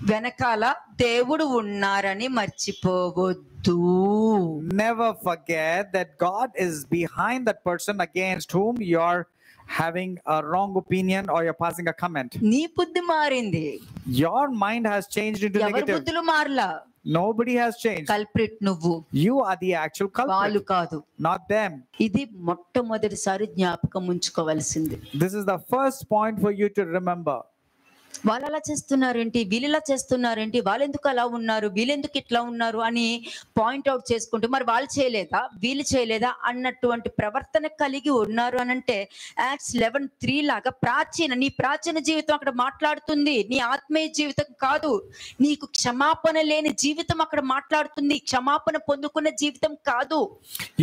వెనకాల దేవుడు ఉన్నారని మర్చిపోవద్దు. Never forget that God is behind that person against whom you're having a wrong opinion or you're passing a comment. నీ బుద్ధి మారింది, Your mind has changed into ఎవరి negative. బుద్ధులు మారలా. Nobody has changed. కల్ప్రిట్ నువ్వు, You are the actual వాళ్ళు culprit, కాదు. not them. ఇది మొట్టమొదటిసారి జ్ఞాపకం ఉంచుకోవాల్సింది. This is the first point for you to remember. వాళ్ళు అలా చేస్తున్నారేంటి, వీళ్ళు ఇలా చేస్తున్నారేంటి, వాళ్ళు ఎందుకు అలా ఉన్నారు, వీళ్ళు ఎందుకు ఇట్లా ఉన్నారు అని పాయింట్ అవుట్ చేసుకుంటూ మరి వాళ్ళు చేయలేదా వీళ్ళు చేయలేదా అన్నటువంటి ప్రవర్తన కలిగి ఉన్నారు అని అంటే యాక్ట్స్ 11:3 లాగా నీ ప్రాచీన జీవితం అక్కడ మాట్లాడుతుంది, నీ ఆత్మీయ జీవితం కాదు. నీకు క్షమాపణ లేని జీవితం అక్కడ మాట్లాడుతుంది, క్షమాపణ పొందుకున్న జీవితం కాదు.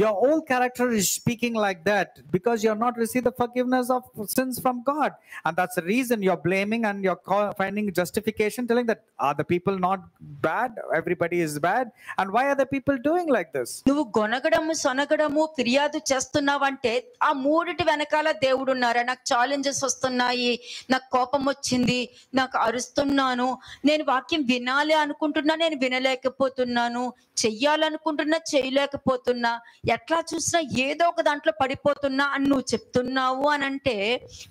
Your old character is speaking like that because you have not received the forgiveness of sins from God, and that's the reason you're blaming and you're finding justification, telling that are the people not bad, everybody is bad, and why are the people doing like this? నువ్వు గొనగడము సొనగడము ఫిర్యాదు చేస్తున్నావంటే ఆ మూడిటి వెనకాల దేవుడు ఉన్నారా. నాకు challenges వస్తున్నాయి, నాకు కోపం వచ్చింది, నాకు అరుస్తున్నాను, నేను వాక్యం వినాలి అనుకుంటున్నా నేను వినలేకపోతున్నాను, చెయ్యాలనుకుంటున్నా చేయలేకపోతున్నా, ఎట్లా చూసినా ఏదో ఒక దాంట్లో పడిపోతున్నా అని నువ్వు చెప్తున్నావు అని అంటే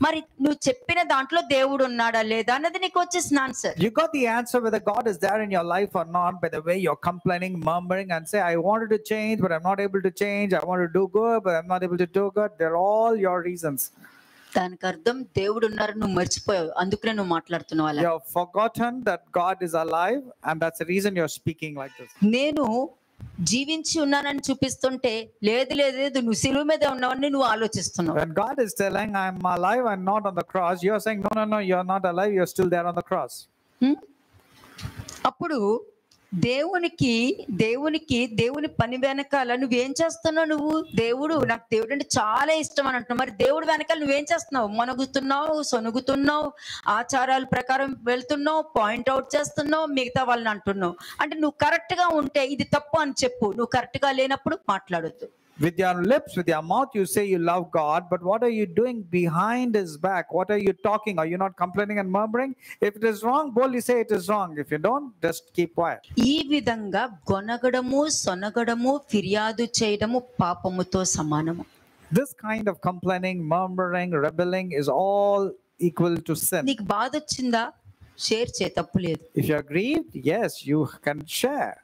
మరి నువ్వు చెప్పిన దాంట్లో దేవుడు ఉన్నాడా లేదా అన్నది నీకు వచ్చేసిన answer. You got the answer whether God is there in your life or not by the way you're complaining, murmuring, and say, I wanted to change, but I'm not able to change. I want to do good, but I'm not able to do good. They're all your reasons. దానికి అర్థం దేవుడు ఉన్నారు నువ్వు మర్చిపోయావు, అందుకనే నువ్వు మాట్లాడుతున్నావు అలా. You have forgotten that God is alive, and that's the reason you're speaking like this. నేను జీవించి ఉన్నానని చూపిస్తుంటే లేదు లేదు లేదు నువ్వు సిలువ మీద ఉన్నావని నువ్వు ఆలోచిస్తున్నావు. When God is telling I'm alive and not on the cross, you're saying no, you're not alive, you're still there on the cross. అప్పుడు దేవుని పని వెనకాల నువ్వేం చేస్తున్నావు? నువ్వు నాకు దేవుడు అంటే చాలా ఇష్టం అని అంటున్నావు, మరి దేవుడు వెనకాల నువ్వేం చేస్తున్నావు? మనగుతున్నావు, సొనుగుతున్నావు, ఆచారాల ప్రకారం వెళ్తున్నావు, పాయింట్ అవుట్ చేస్తున్నావు, మిగతా వాళ్ళని అంటున్నావు. అంటే నువ్వు కరెక్ట్ గా ఉంటే ఇది తప్పు అని చెప్పు, నువ్వు కరెక్ట్ గా లేనప్పుడు మాట్లాడొద్దు. With your lips, with your mouth, you say you love God, but what are you doing behind his back? What are you talking? Are you not complaining and murmuring? If it is wrong, boldly say it is wrong. If you don't, just keep quiet. ఈ విధంగా గొనగడము సొనగడము ఫిర్యాదు చేయడము పాపముతో సమానము. This kind of complaining, murmuring, rebelling is all equal to sin. నీకు బాధ వచ్చిందా? Share చేయ, తప్పు లేదు. If you are grieved, yes, you can share.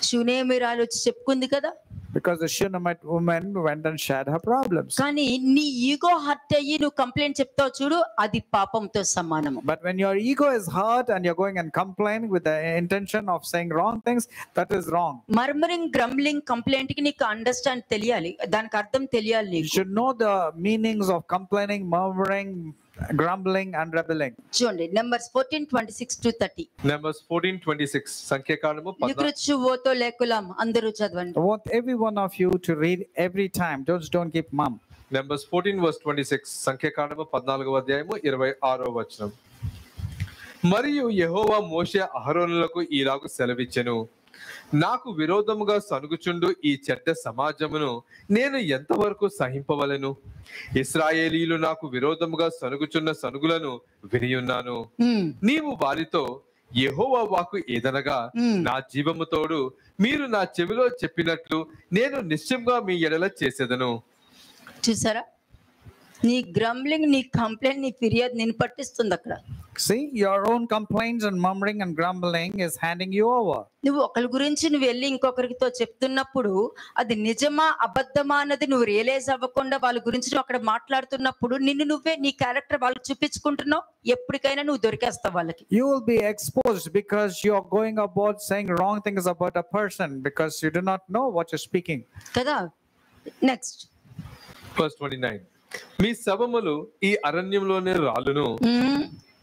షూనేమిరాలు వచ్చి చెప్పుకుంది కదా, because the Shunammite woman went and shared her problems. కానీ నీ ఈగో హర్ట్ అయ్యి నువ్వు కంప్లైంట్ చెప్తావు చూడు, అది పాపంతో సమానము. But when your ego is hurt and you're going and complaining with the intention of saying wrong things, that is wrong. Murmuring, grumbling, complaint కి నీకు అండర్స్టాండ్ తెలియాలి, దానికి అర్థం తెలియాలి నీకు. You should know the meanings of complaining, murmuring, grumbling and rebelling. చూడండి Numbers 14:26-30. Numbers 14:26 సంఖ్యాకాండము 14. నికృచ్చువోతో లేకులాం, అందరూ చదవండి. I want every one of you to read every time. Don't keep mum. Numbers 14:26 సంఖ్యాకాండము 14వ అధ్యాయము 26వ వచనం. మరియు యెహోవా మోషే అహరోనులకు ఈలాగు సెలవిచ్చెను, నాకు విరోధముగా సనుగుచుండు ఈ చెడ్డ సమాజమును నేను ఎంతవరకు సహింపవలెను? ఇశ్రాయేలీయులు నాకు విరోధముగా సనుగుచున్న సనుగులను వినియున్నాను. నీవు వారితో యెహోవా వాక్కు ఏదనగా, నా జీవము తోడు మీరు నా చెవిలో చెప్పినట్లు నేను నిశ్చయంగా మీ ఎడల చేసేదను. చూసారా, నీ గ్రంబ్లింగ్, నీ కంప్లైంట్, నీ ఫిర్యాదు నేను పట్టిస్తుంది అక్కడ. See, your own complaints and murmuring and grumbling is handing you over. నువ్వు ఒకరి గురించి నువ్వు వెళ్ళి ఇంకొకరితో చెప్తున్నప్పుడు అది నిజమా అబద్ధమా అన్నది నువ్వు రియలైజ్ అవ్వకుండా వాళ్ళ గురించి నువ్వు అక్కడ మాట్లాడుతున్నప్పుడు నువ్వే నీ క్యారెక్టర్ వాళ్ళకి చూపించుకుంటున్నావు. ఎప్పటికైనా నువ్వు దొరికేస్తావు వాళ్ళకి. You will be exposed because you are going about saying wrong things about a person because you do not know what you're speaking. కదా. Next Verse 29. మీ శవములు ఈ అరణ్యంలోనే రాలును,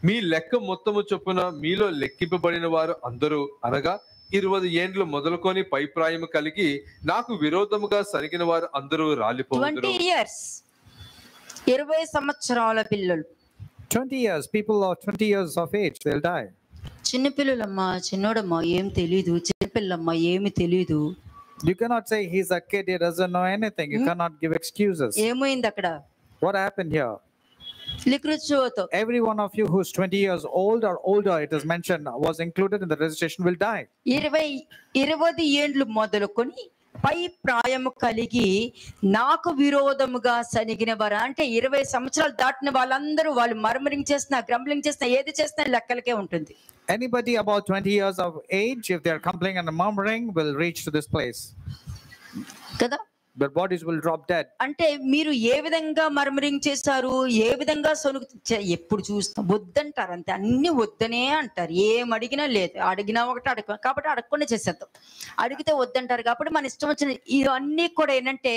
మీ లెక్క మొత్తము చొప్పున మీలో లెక్కింపబడిన వారు అందరూ అనగా 20 ఏండ్లు మొదలుకొని పైప్రాయము కలిగి నాకు విరోధముగా సరిగిన వారు అందరూ రాలిపోవుదురు. 20 years, 20 సంవత్సరాల పిల్లలు, 20 years, people of 20 years of age, they'll die. చిన్నపిల్లలమ్మా, చిన్నోడమ్మా, ఏం తెలీదు, చిన్నపిల్లమ్మా ఏమి తెలీదు. You cannot say he's a kid, he doesn't know anything. You cannot give excuses. ఏమైంది అక్కడ? What happened here? लिखित छुओ तो Every one of you who's 20 years old or older, it is mentioned, was included in the registration, will die. 20 ఏండ్లు మొదలుకొని పై ప్రాయము కలిగి నాకు విరోధముగా సనిగిన వారు, అంటే 20 సంవత్సరాలు దాటిన వాళ్ళందరూ వాళ్ళు మర్మరింగ్ చేసినా గ్రంబ్లింగ్ చేసినా ఏది చేసినా లెక్కలకే ఉంటుంది. Anybody about 20 years of age, if they are complaining and murmuring, will reach to this place. కదా, Their bodies will drop dead. అంటే మీరు ఏ విధంగా మర్మరింగ్ చేశారు, ఏ విధంగా ఎప్పుడు చూస్తాం వద్దంటారు, అంతే అన్ని వద్దనే అంటారు. ఏం అడిగినా లేదు, అడిగినా ఒకటి అడగ కాబట్టి అడగకుండా చేసేద్దాం, అడిగితే వద్దంటారు. కాబట్టి మన ఇష్టం వచ్చిన ఇవన్నీ కూడా ఏంటంటే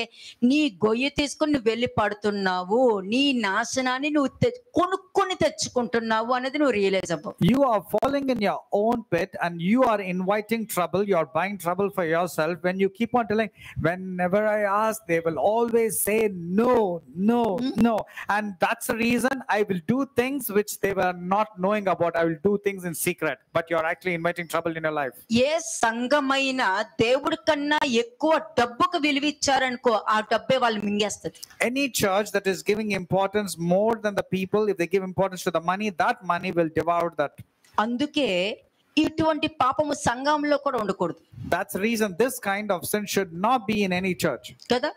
నీ గొయ్యి తీసుకుని నువ్వు వెళ్ళి పడుతున్నావు, నీ నాశనాన్ని నువ్వు కొనుక్కొని తెచ్చుకుంటున్నావు అనేది నువ్వు రియలైజ్ అవ్వవు. You are falling in your own pit and you are inviting trouble. You are buying trouble for yourself when you keep on telling, whenever I ask, they will always say no, no, no. And that's the reason I will do things which they were not knowing about. I will do things in secret, but you are actually inviting trouble in your life. ఏ సంఘమైన దేవుడి కన్నా ఎక్కువ డబ్బుకు విలువ ఇచ్చారనుకో, ఆ డబ్బే వాళ్ళు మింగేస్తుంది. Any church that is giving importance more than the people, if they give importance to the money, that money will devour that. అందుకే ఇటువంటి పాపము సంఘంలో కూడా ఉండకూడదు. That's the reason this kind of sin should not be in any church. కదా,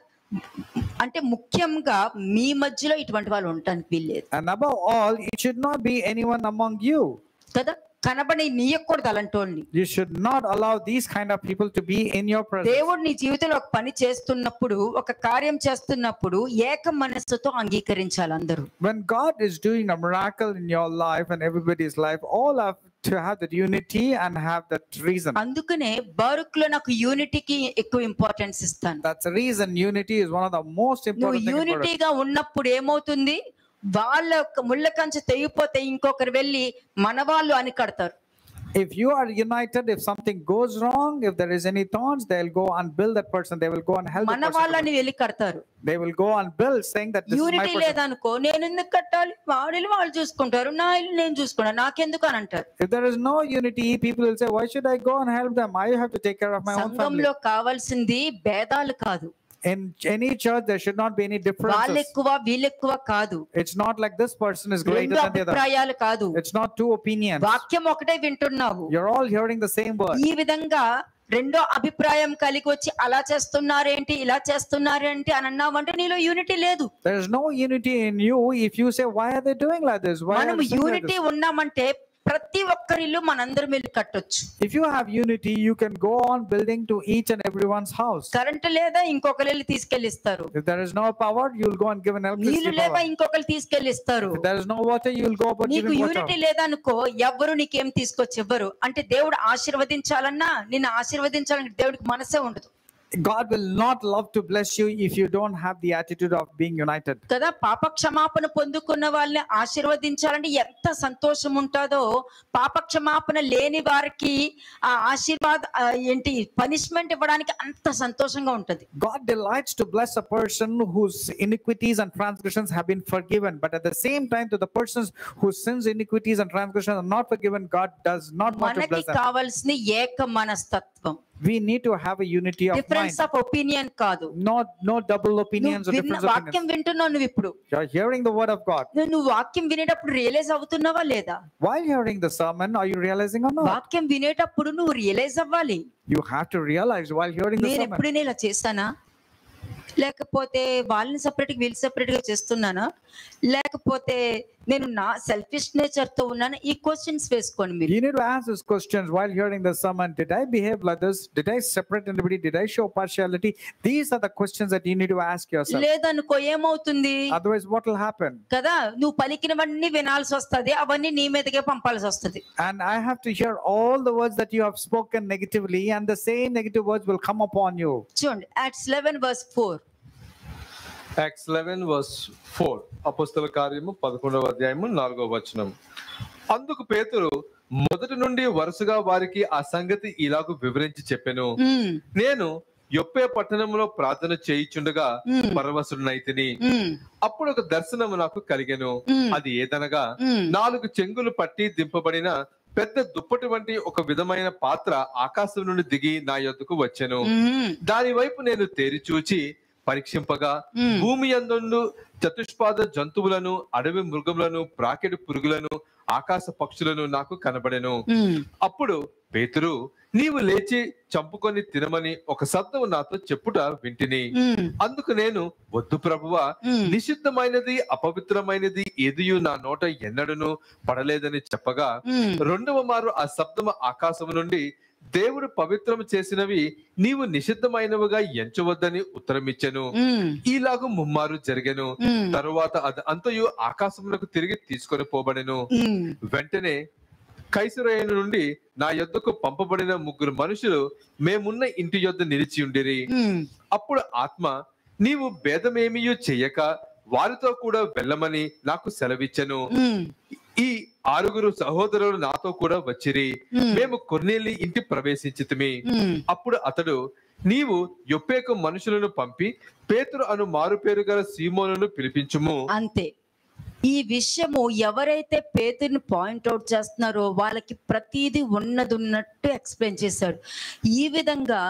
అంటే ముఖ్యంగా మీ మధ్యలో ఇటువంటి వాళ్ళు ఉండటానికి వీల్లేదు. And above all, it should not be anyone among you. కదా, కనబడి నీయకూడదు అలాంటి వాళ్ళని. You should not allow these kind of people to be in your presence. దేవుడు నీ జీవితంలో ఒక పని చేస్తున్నప్పుడు, ఒక కార్యం చేస్తున్నప్పుడు ఏక మనస్సుతో అంగీకరించాలి అందరూ. When God is doing a miracle in your life and everybody's life, all have to have that unity and have that reason. అందుకనే బారుక్ లో నాకు యూనిటీకి ఎక్కువ ఇంపార్టెన్స్ ఇస్తాను. That's the reason unity is one of the most నువ్వు important things. యూనిటీగా ఉన్నప్పుడు ఏమవుతుంది, వాళ్ళ ముళ్ళ కంచె తెగిపోతే ఇంకొకరు వెళ్ళి మన వాళ్ళు అని కడతారు. If you are united, if something goes wrong, if there is any thorns, they'll go and build that person. They will go and help that మన person. వాళ్ళని వెళ్ళి కడతారు. They will go and build, saying that this is my unity person. లేదనుకో, నేను ఎందుకు కట్టాలి, వాడిని వాళ్ళు చూసుకుంటారు, నా ఇల్లు నేను చూసుకున్నాను, నాకెందుకు అని అంటారు. If there is no unity, people will say, why should I go and help them? I have to take care of my own family. సంఘంలో కావాల్సింది భేదాలు కాదు. In any church, there should not be any వాళ్ళు differences. ఎక్కువ వీళ్ళు ఎక్కువ కాదు. It's not like this person is greater రెండు than the other. అభిప్రాయాలు కాదు. It's not two opinions. వాక్యం ఒకటే వింటున్నావు, You're all hearing the same word. ఈ విధంగా రెండో అభిప్రాయం కలిగి వచ్చి అలా చేస్తున్నారేంటి ఇలా చేస్తున్నారేంటి అని అన్నావంటే నీలో యూనిటీ లేదు. There is no unity in you if you say, why are they doing like this? Why are మనం they saying like unity this? ఉన్నామంటే ప్రతి ఒక్కరిల్లు మనందరం వెళ్ళి కట్టొచ్చు. If you have unity, you can go on building to each and everyone's house. Current లేదా ఇంకొకరు వెళ్ళి తీసుకెళ్ళిస్తారు. If there is no power, you'll go and give an నీళ్లు electricity లేదా power. ఇంకొకరు తీసుకెళ్ళిస్తారు. If there is no water, you'll go about నీకు giving water. Unity లేదనుకో, ఎవ్వరు నీకేం తీసుకొచ్చి ఇవ్వరు. అంటే దేవుడు ఆశీర్వదించాలన్నా నిన్ను ఆశీర్వదించాలని దేవుడికి మనసే ఉండదు. God will not love to bless you if you don't have the attitude of being united. కదా, పాప క్షమాపణ పొందుకున్న వాళ్ళని ఆశీర్వదించాలంటే ఎంత సంతోషం ఉంటుందో, పాప క్షమాపణ లేని వారికి ఆ ఏంటి పనిష్మెంట్ ఇవ్వడానికి అంత సంతోషంగా ఉంటది. God delights to bless a person whose iniquities and transgressions have been forgiven, but at the same time to the persons whose sins, iniquities and transgressions are not forgiven, God does not want to మనకి bless them. కావాల్సిన ఏక మనస్తత్వం. We need to have a unity of difference mind. Of opinion కాదు. No double opinions or difference of వాక్యం opinions. వింటున్నావు నువ్వు ఇప్పుడు. You're hearing the word of God. నువ్వు వాక్యం వినేటప్పుడు రియలైజ్ అవుతున్నావా లేదా? While hearing the sermon, are you realizing or not? వాక్యం వినేటప్పుడు నువ్వు రియలైజ్ అవ్వాలి. You have to realize while hearing the నేను sermon. ఎప్పుడైనా ఇలా చేస్తానా, లేకపోతే వాళ్ళని సెపరేట్ గా వీళ్ళు సెపరేట్ గా చేస్తున్నానా, లేకపోతే నేను నా సెల్ఫిష్ నేచర్ తో ఉన్నాను, ఈ క్వశ్చన్స్ వేసుకోండి మీరు. You need to ask these questions while hearing the sermon. Did I behave like this? Did I separate anybody? Did I show partiality? These are the questions that you need to ask yourself. లేదనుకో ఏమవుతుంది Otherwise, what will happen? కదా, నువ్వు పలికినవన్నీ వినాల్సి వస్తుంది, అవన్నీ నీ మీదకే పంపాల్సి వస్తుంది. And I have to hear all the words that you have spoken negatively, and the same negative words will come upon you. చూడండి, Acts 11:4. Acts 11:4 అపొస్తలుల కార్యము 11వ అధ్యాయము 4వ వచనం. అందుకు పేతురు మొదటి నుండి వరుసగా వారికి ఆ సంగతి ఇలాగూ వివరించి చెప్పెను. నేను యొప్పే పట్టణంలో ప్రార్థన చేయుచుండగా పరవశుడనైతిని. అప్పుడు ఒక దర్శనము నాకు కలిగెను. అది ఏదనగా 4 చెంగులు పట్టి దింపబడిన పెద్ద దుప్పటి వంటి ఒక విధమైన పాత్ర ఆకాశం నుండి దిగి నా యొద్దకు వచ్చెను. దాని వైపు నేను తేరి చూచి పరీక్షింపగా భూమి యందుండు చతుష్పాద జంతువులను, అడవి మృగములను, ప్రాకెడు పురుగులను, ఆకాశ పక్షులను నాకు కనబడెను. అప్పుడు పేతురు, నీవు లేచి చంపుకొని తినమని ఒక శబ్దము నాతో చెప్పుట వింటిని. అందుకు నేను, వద్దు ప్రభువా, నిషిద్ధమైనది అపవిత్రమైనది ఏదియు నా నోట ఎన్నడను పడలేదని చెప్పగా, రెండవ మారు ఆ శబ్దము ఆకాశము నుండి, దేవుడు పవిత్రము చేసినవి నీవు నిషిద్ధమైనవిగా ఎంచవద్దని ఉత్తరమిచ్చెను. ఈలాగు ముమ్మారు జరిగెను. తరువాత అది అంతయు ఆకాశమునకు తిరిగి తీసుకొని పోబడెను. వెంటనే కైసరయ నుండి నా యొద్దకు పంపబడిన 3 మనుషులు మేమున్న ఇంటి యొద్ద నిలిచి ఉండిరి. అప్పుడు ఆత్మ, నీవు భేదమేమియూ చెయ్యక వారితో కూడా వెళ్ళమని నాకు సెలవిచ్చెను. ఈ 6 సహోదరులు నాతో కూడా వచ్చిరి. మేము కొర్నేలి ఇంటి ప్రవేశించితిమి. అప్పుడు అతడు, నీవు యొప్పేకు మనుషులను పంపి పేతురు అను మారు పేరు గల సీమోనును పిలిపించుము. అంతే. ఈ విషయము ఎవరైతే పేతురుని పాయింట్అవుట్ చేస్తున్నారో వాళ్ళకి ప్రతిదీ ఉన్నట్టు ఎక్స్ప్లెయిన్ చేశాడు. ఈ విధంగా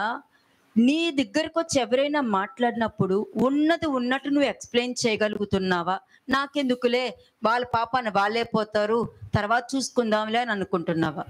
నీ దగ్గరకు వచ్చి ఎవరైనా మాట్లాడినప్పుడు ఉన్నది ఉన్నట్టు నువ్వు ఎక్స్ప్లెయిన్ చేయగలుగుతున్నావా? నాకెందుకులే, వాళ్ళ పాపాన్ని వాళ్ళే పోతారు, తర్వాత చూసుకుందాంలే అని అనుకుంటున్నావా?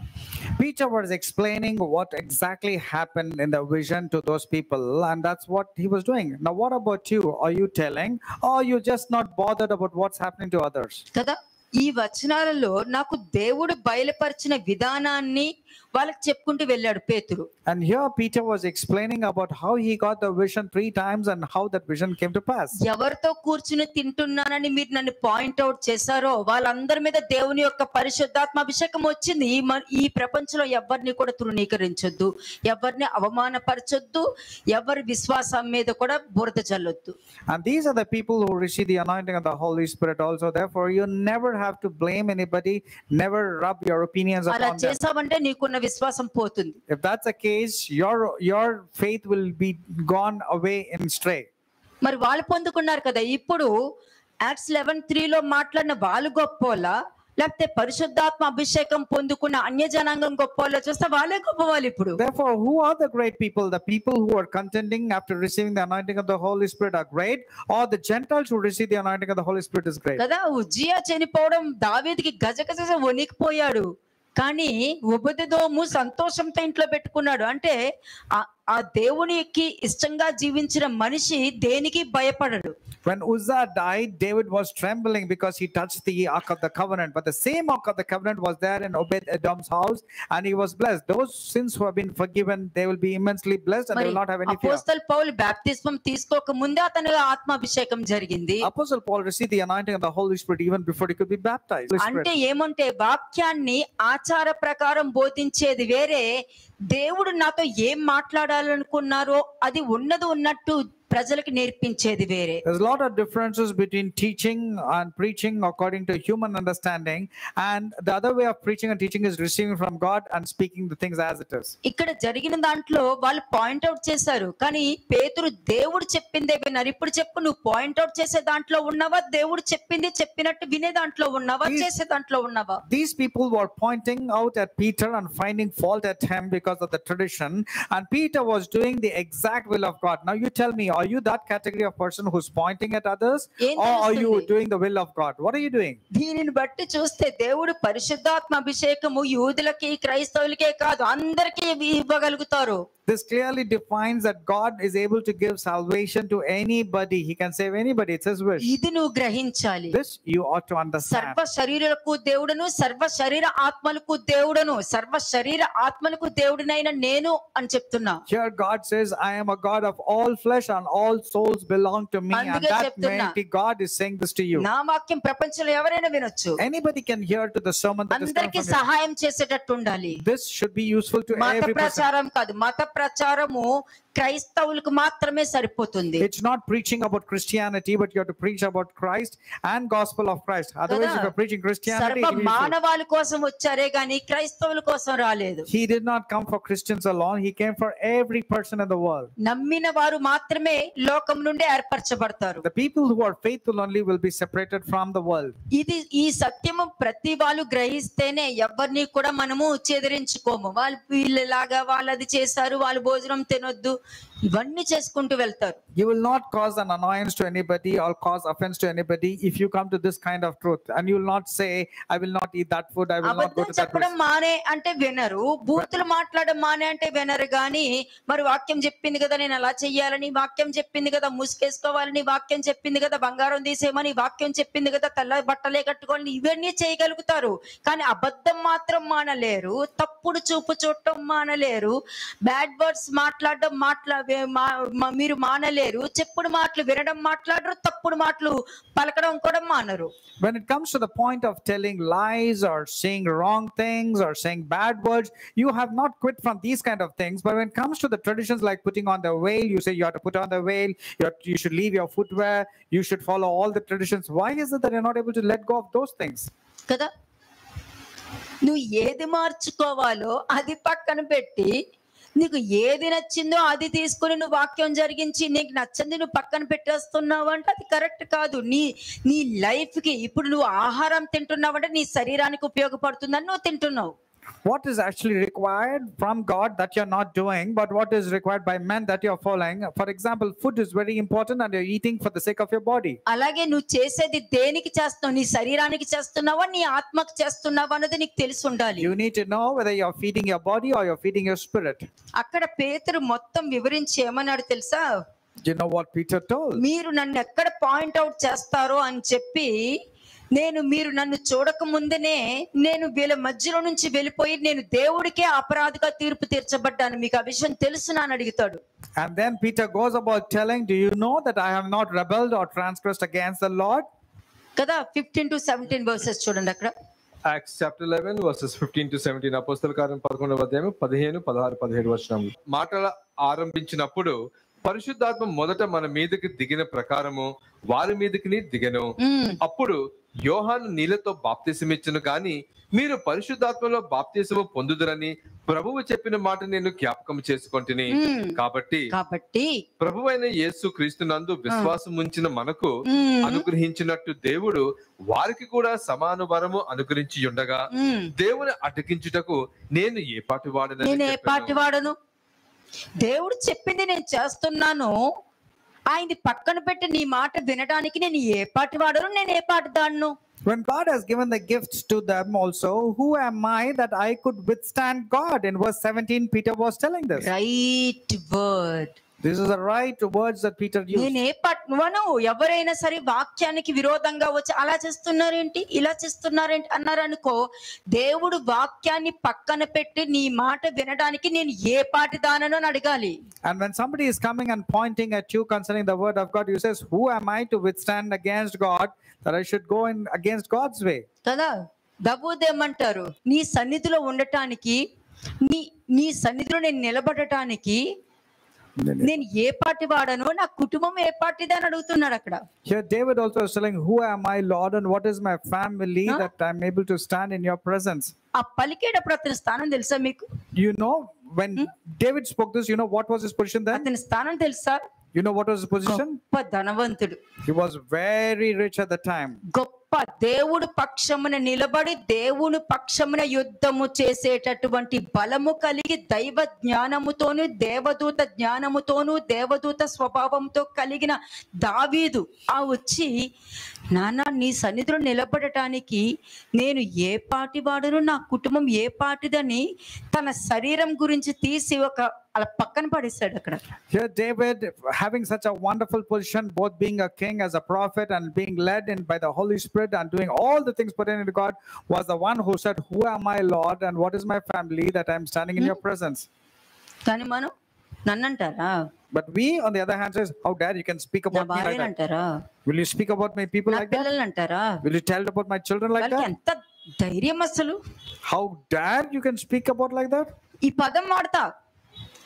Peter was explaining what exactly happened in the vision to those people, and that's what he was doing. Now, what about you? Are you telling, or are you just not bothered about what's happening to others? కదా, ఈ వచనాలలో నాకు దేవుడు బయలుపరిచిన విధానాన్ని వాళ్ళకి చెప్పుకుంటూ వెళ్ళాడు పేతురు. And here Peter was explaining about how he got the vision 3 times and how that vision came to pass. ఎవరితో కూర్చుని తింటున్నానని మీరు నన్ను పాయింట్అవుట్ చేశారో వాళ్ళందరి మీద దేవుని యొక్క పరిశుద్ధాత్మ అభిషేకం వచ్చింది. ఈ ప్రపంచంలో ఎవరిని కూడా తృణీకరించొద్దు, ఎవరిని అవమానపరచొద్దు, ఎవరి విశ్వాసం మీద కూడా బురద చల్లొద్దు. And these are the people who receive the anointing of the Holy Spirit also. Therefore, you never have to blame anybody, never rub your opinions upon అలా them. చేసావంటే నీకున్న విశ్వాసం పోతుంది. If that's the case, your faith will be gone away in stray. మరి వాళ్ళు పొందుకున్నారు కదా. ఇప్పుడు acts 11:3 మాట్లాడిన వాళ్ళు గొప్పోలా, లేకపోతే పరిశుద్ధాత్మ అభిషేకం పొందుకున్న అన్య జనాంగం గొప్పోలా చూస్తే వాళ్ళే గొప్పవాళ్ళు. ఇప్పుడు Therefore, who are the great people? The people who are contending after receiving the anointing of the Holy Spirit are great, or the Gentiles who receive the anointing of the Holy Spirit is great? కదా, ఉజ్జియా చనిపోవడం దావీదుకి గజగజ వణికిపోయాడు, కానీ ఉపదేదోము సంతోషంతో ఇంట్లో పెట్టుకున్నాడు. అంటే ఆ దేవునికి ఇష్టంగా జీవించిన మనిషి దేనికి భయపడడు. When Uzzah died, David was trembling because he touched the Ark of the Covenant. But the same Ark of the Covenant was there in Obed-Edom's house, and he was blessed. Those sins who have been forgiven, they will be immensely blessed, and they will not have any fear. అపోస్తలు పౌలు బాప్తిస్మం తీసుకోక ముందే అతనికి ఆత్మాభిషేకం జరిగింది. Apostle Paul received the anointing of the Holy Spirit even before he could be baptized. అంటే ఏమంటే వాక్యాన్ని ఆచార ప్రకారం బోధించేది వేరే, దేవుడు నాతో ఏం మాట్లాడాలనుకున్నారో అది ఉన్నట్టు ప్రజలకు నేర్పించేది వేరే. There's a lot of differences between teaching and preaching according to human understanding, and the other way of preaching and teaching is receiving from God and speaking the things as it is. ఇక్కడ జరిగిన దాంట్లో వాళ్ళు point out చేశారు, కానీ పేతురు దేవుడు చెప్పిందే విన్నారు. ఇప్పుడు చెప్పు, నువ్వు పాయింట్అవుట్ చేసే దాంట్లో ఉన్నావా, దేవుడు చెప్పింది చెప్పినట్టు వినే దాంట్లో ఉన్నావా, చేసే దాంట్లో ఉన్నావా? These people were pointing out at Peter and finding fault at him because of the tradition, and Peter was doing the exact will of God. Now you tell me, are you that category of person who's pointing at others, or are you doing the will of God? What are you doing? దీనిని బట్టి చూస్తే దేవుడు పరిశుద్ధాత్మ అభిషేకము యూదులకి క్రైస్తవులకే కాదు అందరికీ ఇవ్వగలుగుతారు. This clearly defines that God is able to give salvation to anybody. He can save anybody. It's his wish. ఇది నువ్వు గ్రహించాలి. This you ought to understand. సర్వ శరీరులకు దేవుడను, సర్వ శరీర ఆత్మలకు దేవుడను, సర్వ శరీర ఆత్మలకు దేవుడినైన నేను అని చెప్తున్నా. Here God says, I am a God of all flesh and all souls belong to me. And that mighty God is saying this to you. నా వాక్యం ప్రపంచంలో ఎవరైనా వినొచ్చు. Anybody can hear to the sermon that is coming అందరికీ from you. సహాయం చేసేటట్టు ఉండాలి. This should be useful to మత every person. ప్రచారం కాదు, మత ప్రచారము క్రైస్తవులకు మాత్రమే సరిపోతుంది. It's not preaching about Christianity, but you have to preach about Christ and gospel of Christ. Otherwise, if you're preaching Christianity, సర్వ మానవాళి కోసం వచ్చారే గాని క్రైస్తవుల కోసం రాలేదు. He did not come for Christians alone. He came for every person in the world. నమ్మిన వారు మాత్రమే లోకం నుండి ఏర్పరచబడతారు. The people who are faithful only will be separated from the world. ఇది ఈ సత్యము ప్రతి వాళ్ళు గ్రహిస్తేనే ఎవరిని కూడా మనము చెదిరించుకోము. వాళ్ళు వీళ్ళలాగా వాళ్ళది చేశారు, వాళ్ళు భోజనం తినొద్దు, ఇవన్నీ చేసుకుంటూ వెళ్తారు. You will not cause an annoyance to anybody or cause offense to anybody if you come to this kind of truth. And you will not say, I will not eat that food, I will not go అబద్ధం to that చెప్పడం place. మానే అంటే వినరు, బూతులు మాట్లాడడం మానే అంటే వినరు. గాని మరి వాక్యం చెప్పింది కదా నేను అలా చెయ్యాలని, వాక్యం చెప్పింది కదా ముసుకేసుకోవాలని, వాక్యం చెప్పింది కదా బంగారం తీసేయమని, వాక్యం చెప్పింది కదా తెల్ల బట్టలే కట్టుకోవాలని, ఇవన్నీ చేయగలుగుతారు. కానీ అబద్ధం మాత్రం మానలేరు, తప్పుడు చూపు చూడటం మానలేరు, బ్యాడ్ వర్డ్స్ మాట్లాడడం మీరు మానలేరు, చెప్పుడు మాటలు వినడం మాట్లాడరు, తప్పుడు మాటలు పలకడం కూడా మానరు. When it comes to the point of telling lies or saying wrong things or saying bad words, you have not quit from these kind of things. But when it comes to the traditions like putting on the veil, you say you have to put on the veil, you should leave your footwear, you should follow all the traditions. Why is it that you're not able to let go of those things? కదా, నువ్వు ఏది మార్చుకోవాలో అది పక్కన పెట్టి నీకు ఏది నచ్చిందో అది తీసుకుని నువ్వు వాక్యం జరిగించి నీకు నచ్చింది నువ్వు పక్కన పెట్టేస్తున్నావు అంటే అది కరెక్ట్ కాదు. నీ లైఫ్ కి ఇప్పుడు నువ్వు ఆహారం తింటున్నావు అంటే నీ శరీరానికి ఉపయోగపడుతుందని నువ్వు తింటున్నావు. What is actually required from God that you're not doing, but what is required by men that you're following? For example, food is very important and you're eating for the sake of your body. అలాగే నువ్వు చేసేది దేనికి చేస్తున్నావు, నీ శరీరానికి చేస్తున్నావా నీ ఆత్మకు చేస్తున్నావా అన్నది నీకు తెలిసి ఉండాలి. You need to know whether you're feeding your body or you're feeding your spirit. అక్కడ పేతురు మొత్తం వివరించి ఏమన్నాడు తెలుసా? Do you know what Peter told? మీరు నన్ను ఎక్కడ పాయింట్ అవుట్ చేస్తారో అని చెప్పి, మీరు నన్ను చూడక ముందునే నేను వీళ్ళ మధ్యలో నుంచి వెళ్ళిపోయి నేను దేవుడికే అపరాధిగా తీర్పు తీర్చబడ్డాను, మీకు ఆ విషయం తెలుసునా అని అడుగుతాడు. And then Peter goes about telling, do you know that I have not rebelled or transgressed against the Lord? కదా 15 to 17 వర్సెస్ చూడండి అక్కడ. Acts chapter 11 verses 15 to 17. అపోస్తల కార్యం 11వ అధ్యాయం 15, 16, 17 వచనములు. మాటలు ఆరంభించినప్పుడు పరిశుద్ధాత్మ మొదట మన మీదకి దిగిన ప్రకారము వారి మీదకి దిగను. అప్పుడు యోహాను నీళ్లతో బాప్తిసం ఇచ్చును గాని మీరు పరిశుద్ధాత్మలో బాప్తిసము పొందుదురని ప్రభువు చెప్పిన మాట నేను జ్ఞాపకం చేసుకొంటిని. కాబట్టి ప్రభువైన యేసు క్రీస్తునందు విశ్వాసం ఉంచిన మనకు అనుగ్రహించినట్టు దేవుడు వారికి కూడా సమాన వరము అనుగ్రహించి ఉండగా దేవుని అడ్డగించుటకు నేను ఏ పాటి వాడను. దేవుడు చెప్పింది నేను చేస్తున్నాను, ఆయన్ని పక్కన పెట్టి నీ మాట వినడానికి నేను ఏ పాటి వాడను, నేను ఏ పాటి దాడను. When God has given the gifts to them also, who am I that I could withstand God? In verse 17, Peter was telling this. Right word. This is the right words that Peter used. నేను ఏ పట్ను ఎవరైనా సరే వాక్యానికి విరోధంగా వచ్చి అలా చేస్తున్నారేంటి ఇలా చేస్తున్నారేంటి అన్నారనుకో, దేవుడు వాక్యాన్ని పక్కన పెట్టి నీ మాట వినడానికి నేను ఏ పాటి దానను అని అడగాలి. And when somebody is coming and pointing at you concerning the word of God, you says, who am I to withstand against God, that I should go in against God's way? కదా దబూదేమంటారు, నీ సన్నిధిలో ఉండటానికి నీ సన్నిధిలో నేను నిలబడటానికి నేను ఏ party వాడను, నా కుటుంబం ఏ పార్టీది అని అడుగుతున్నాడు అక్కడ. Here David also is telling, who am I, Lord, and what is my family that I'm able to stand in your presence? ఆ పలికేటప్పుడు అతని స్థానం తెలుసా మీకు? You know, when David spoke this, you know what was his position then? అతని స్థానం తెలుసా? You know what was his position? గొప్ప ధనవంతుడు. He was very rich at the time. గొప్ప దేవుడు పక్షమున నిలబడి దేవుని పక్షమున యుద్ధము చేసేటటువంటి బలము కలిగి దైవ జ్ఞానముతోను దేవదూత జ్ఞానముతోను దేవదూత స్వభావంతో కలిగిన దావీదు వచ్చి, నాన్న నీ సన్నిధిలో నిలబడటానికి నేను ఏ పాటి వాడను, నా కుటుంబం ఏ పాటిదని తన శరీరం గురించి తీసి అలా పక్కన పడేశాడు అక్కడ. Here David, having such a wonderful position, both being a king, as a prophet, and being led in by the Holy Spirit and doing all the things pertaining to God, was the one who said, who am I, Lord, and what is my family that I'm standing in your presence? కానీ మనం నన్నంటారా? But we, on the other hand, says, how dare you can speak about me like that? Will you speak about my people like that? Will you tell about my children like that? ఎంత ధైర్యం అసలు! How dare you can speak about like that? ఈ పదం వాడతా,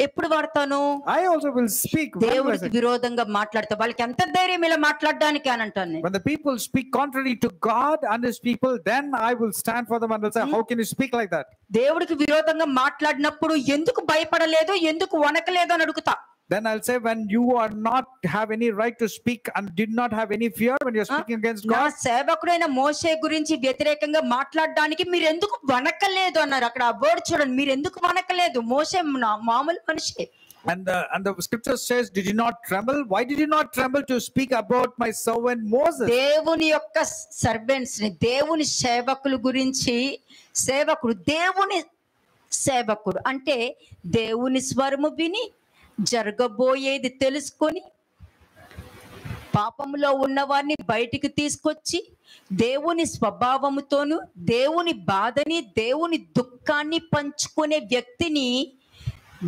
ఎప్పుడు వాడతాను? I also will speak. దేవుడికి విరోధంగా మాట్లాడతా, వాళ్ళకి ఎంత ధైర్యం ఇలా మాట్లాడడానికి అని అంటాను. When the people speak contrary to God and his people, then I will stand for them and will say, how can you speak like that? దేవుడికి విరోధంగా మాట్లాడినప్పుడు ఎందుకు భయపడలేదు, ఎందుకు వణకలేదు అని అడుగుతా. Then I'll say, when you are not have any right to speak and did not have any fear when you're speaking against God. నా సేవకుడైన మోషే గురించి వ్యతిరేకంగా మాట్లాడడానికి మీరు ఎందుకు వణకలేదు అన్నారు అక్కడ. ఆ వర్డ్ చూడండి, మీరు ఎందుకు వణకలేదు? మోషే మామూలు మనిషి. And the scripture says, did you not tremble? Why did you not tremble to speak about my servant Moses? దేవుని యొక్క సర్వెంట్స్ ని, దేవుని సేవకుల గురించి, సేవకుడు దేవుని సేవకుడు అంటే దేవుని స్వరము విని జరగబోయేది తెలుసుకొని పాపములో ఉన్న వారిని బయటికి తీసుకొచ్చి దేవుని స్వభావముతోను దేవుని బాధని దేవుని దుఃఖాన్ని పంచుకునే వ్యక్తిని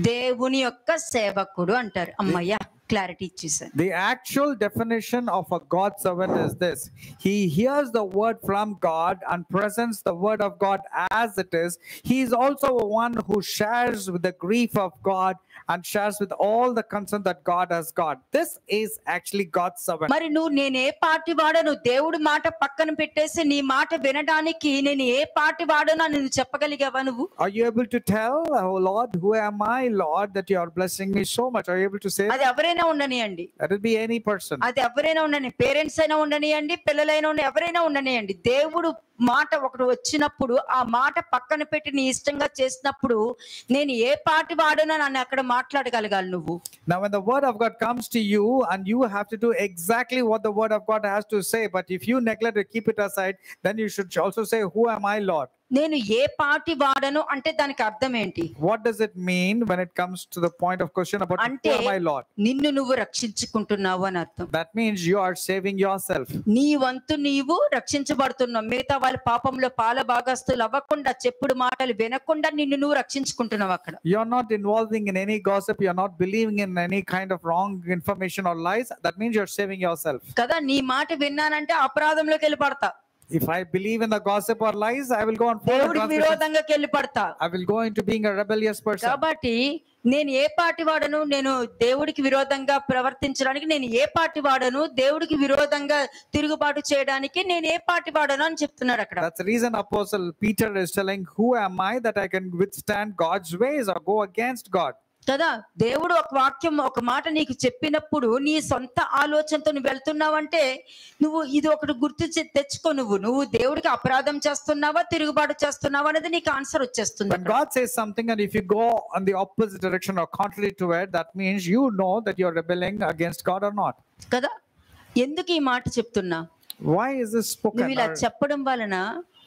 దేవుని యొక్క సేవకుడు అంటారు. అమ్మయ్య, క్లారిటీ ఇచ్చేసాను. The actual definition of a God servant is this: he hears the word from God and presents the word of God as it is. He is also one who shares with the grief of God and shares with all the concern that God has got. This is actually God's servant. మరి నువ్వు నేను ఏ party వాడను, దేవుడి మాట పక్కన పెట్టేసి నీ మాట వినడానికి నేను ఏ పార్టీ వాడను అని నువ్వు చెప్పగలిగావా? నువ్వు Are you able to tell, oh Lord, who am I, Lord, that you are blessing me so much? Are you able to say? అది ఎవరైనా ఉండనియండి, That will be any person. అది ఎవరైనా ఉండని, పేరెంట్స్ అయినా ఉండనియండి, పిల్లలైనా ఎవరైనా ఉండనియండి. దేవుడు మాట ఒకటి వచ్చినప్పుడు ఆ మాట పక్కన పెట్టి నీ ఇష్టంగా చేసినప్పుడు నేను ఏ పార్టీ వాడనో నన్ను అక్కడ మాట్లాడగలగాలి నువ్వు. Now when the word of God comes to you and you have to do exactly what the word of God has to say, but if you neglect to keep it aside, then you should also say, who am I, Lord? నేను ఏ party వాడను అంటే దానికి అర్థం ఏంటి? What does it mean when it comes to the point of question about అంటే who am I, Lord? నిన్ను నువ్వు రక్షించుకుంటున్నావు అని అర్థం. That means you are saving yourself. నీ వంతు నీవు రక్షించబడుతున్నావు. మిగతా వాళ్ళ పాపంలో పాల భాగస్తులు అవ్వకుండా, చెప్పుడు మాటలు వినకుండా నిన్ను నువ్వు రక్షించుకుంటున్నావు. అక్కడ You're not involving in any gossip. You're not believing in any kind of wrong information or lies. That means you're saving yourself. కదా, నీ మాట విన్నానంటే అపరాధంలోకి వెళ్ళి పడతా. If I believe in the gossip or lies, I will go on దేవుడికి విరోధంగా వెళ్ళి పడతా. I will go into being a rebellious person. కాబట్టి నేను ఏ పార్టీ వాడను, నేను దేవుడికి విరోధంగా ప్రవర్తించడానికి నేను ఏ పార్టీ వాడను, దేవుడికి విరోధంగా తిరుగుబాటు చేయడానికి నేను ఏ పార్టీ వాడను అని చెప్తున్నాడు అక్కడ. That's the reason Apostle Peter is telling, who am I that I can withstand God's ways or go against God? కదా, దేవుడు ఒక వాక్యం ఒక మాట నీకు చెప్పినప్పుడు నీ సొంత ఆలోచనతో నువ్వు వెళ్తున్నావంటే నువ్వు ఇది ఒకటి గుర్తు తెచ్చుకో. నువ్వు దేవుడికి అపరాధం చేస్తున్నావా, తిరుగుబాటు చేస్తున్నావా అనేది నీకు ఆన్సర్ వచ్చేస్తుంది. When God says something and if you go on the opposite direction or contrary to it, that means you know that you're rebelling against God or not. కదా, ఎందుకు ఈ మాట చెప్తున్నా? Why is this spoken? నువ్వు ఇలా చెప్పడం వలన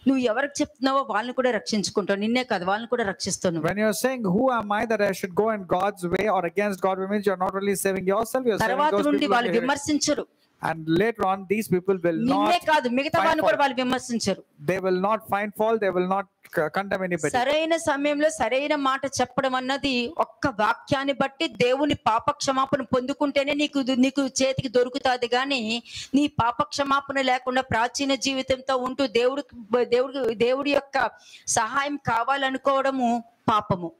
నువ్వు ఎవరికి చెప్తున్నావో వాళ్ళని కూడా రక్షించుకుంటావు. నిన్నే కాదు, వాళ్ళని కూడా రక్షిస్తావు. When you're saying, who am I that I should go in God's way or against God, it means you're not only saving yourself, you're saving తర్వాత those నుండి people. వాళ్ళు విమర్శించరు. And later on, these people will నిన్నే not కాదు మిగతా find వాళ్ళని కూడా fault. వాళ్ళు విమర్శించరు. They will not find fault. They will not condemn anybody. సరైన సమయంలో సరైన మాట చెప్పడం అన్నది ఒక్క వాక్యాన్ని బట్టి దేవుని పాప క్షమాపణ పొందుకుంటేనే నీకు చేతికి దొరుకుతాది. కానీ నీ పాప క్షమాపణ లేకుండా ప్రాచీన జీవితంతో ఉంటూ దేవుడి యొక్క సహాయం కావాలనుకోవడము పాపము.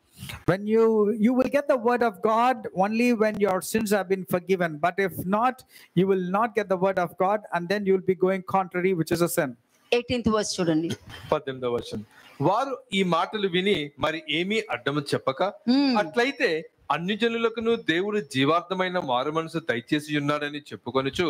When you will get the word of God only when your sins have been forgiven, but if not, you will not get the word of God, and then you will be going contrary, which is a sin. 18th verse చూడండి. 18వ వచనం, వారు ఈ మాటలు విని మరి ఏమీ అడ్డము చెప్పక, అట్లయితే అన్యజనులకును దేవుడు జీవార్థమైన మారు మనసు దయచేసి ఉన్నాడని చెప్పుకొనుచు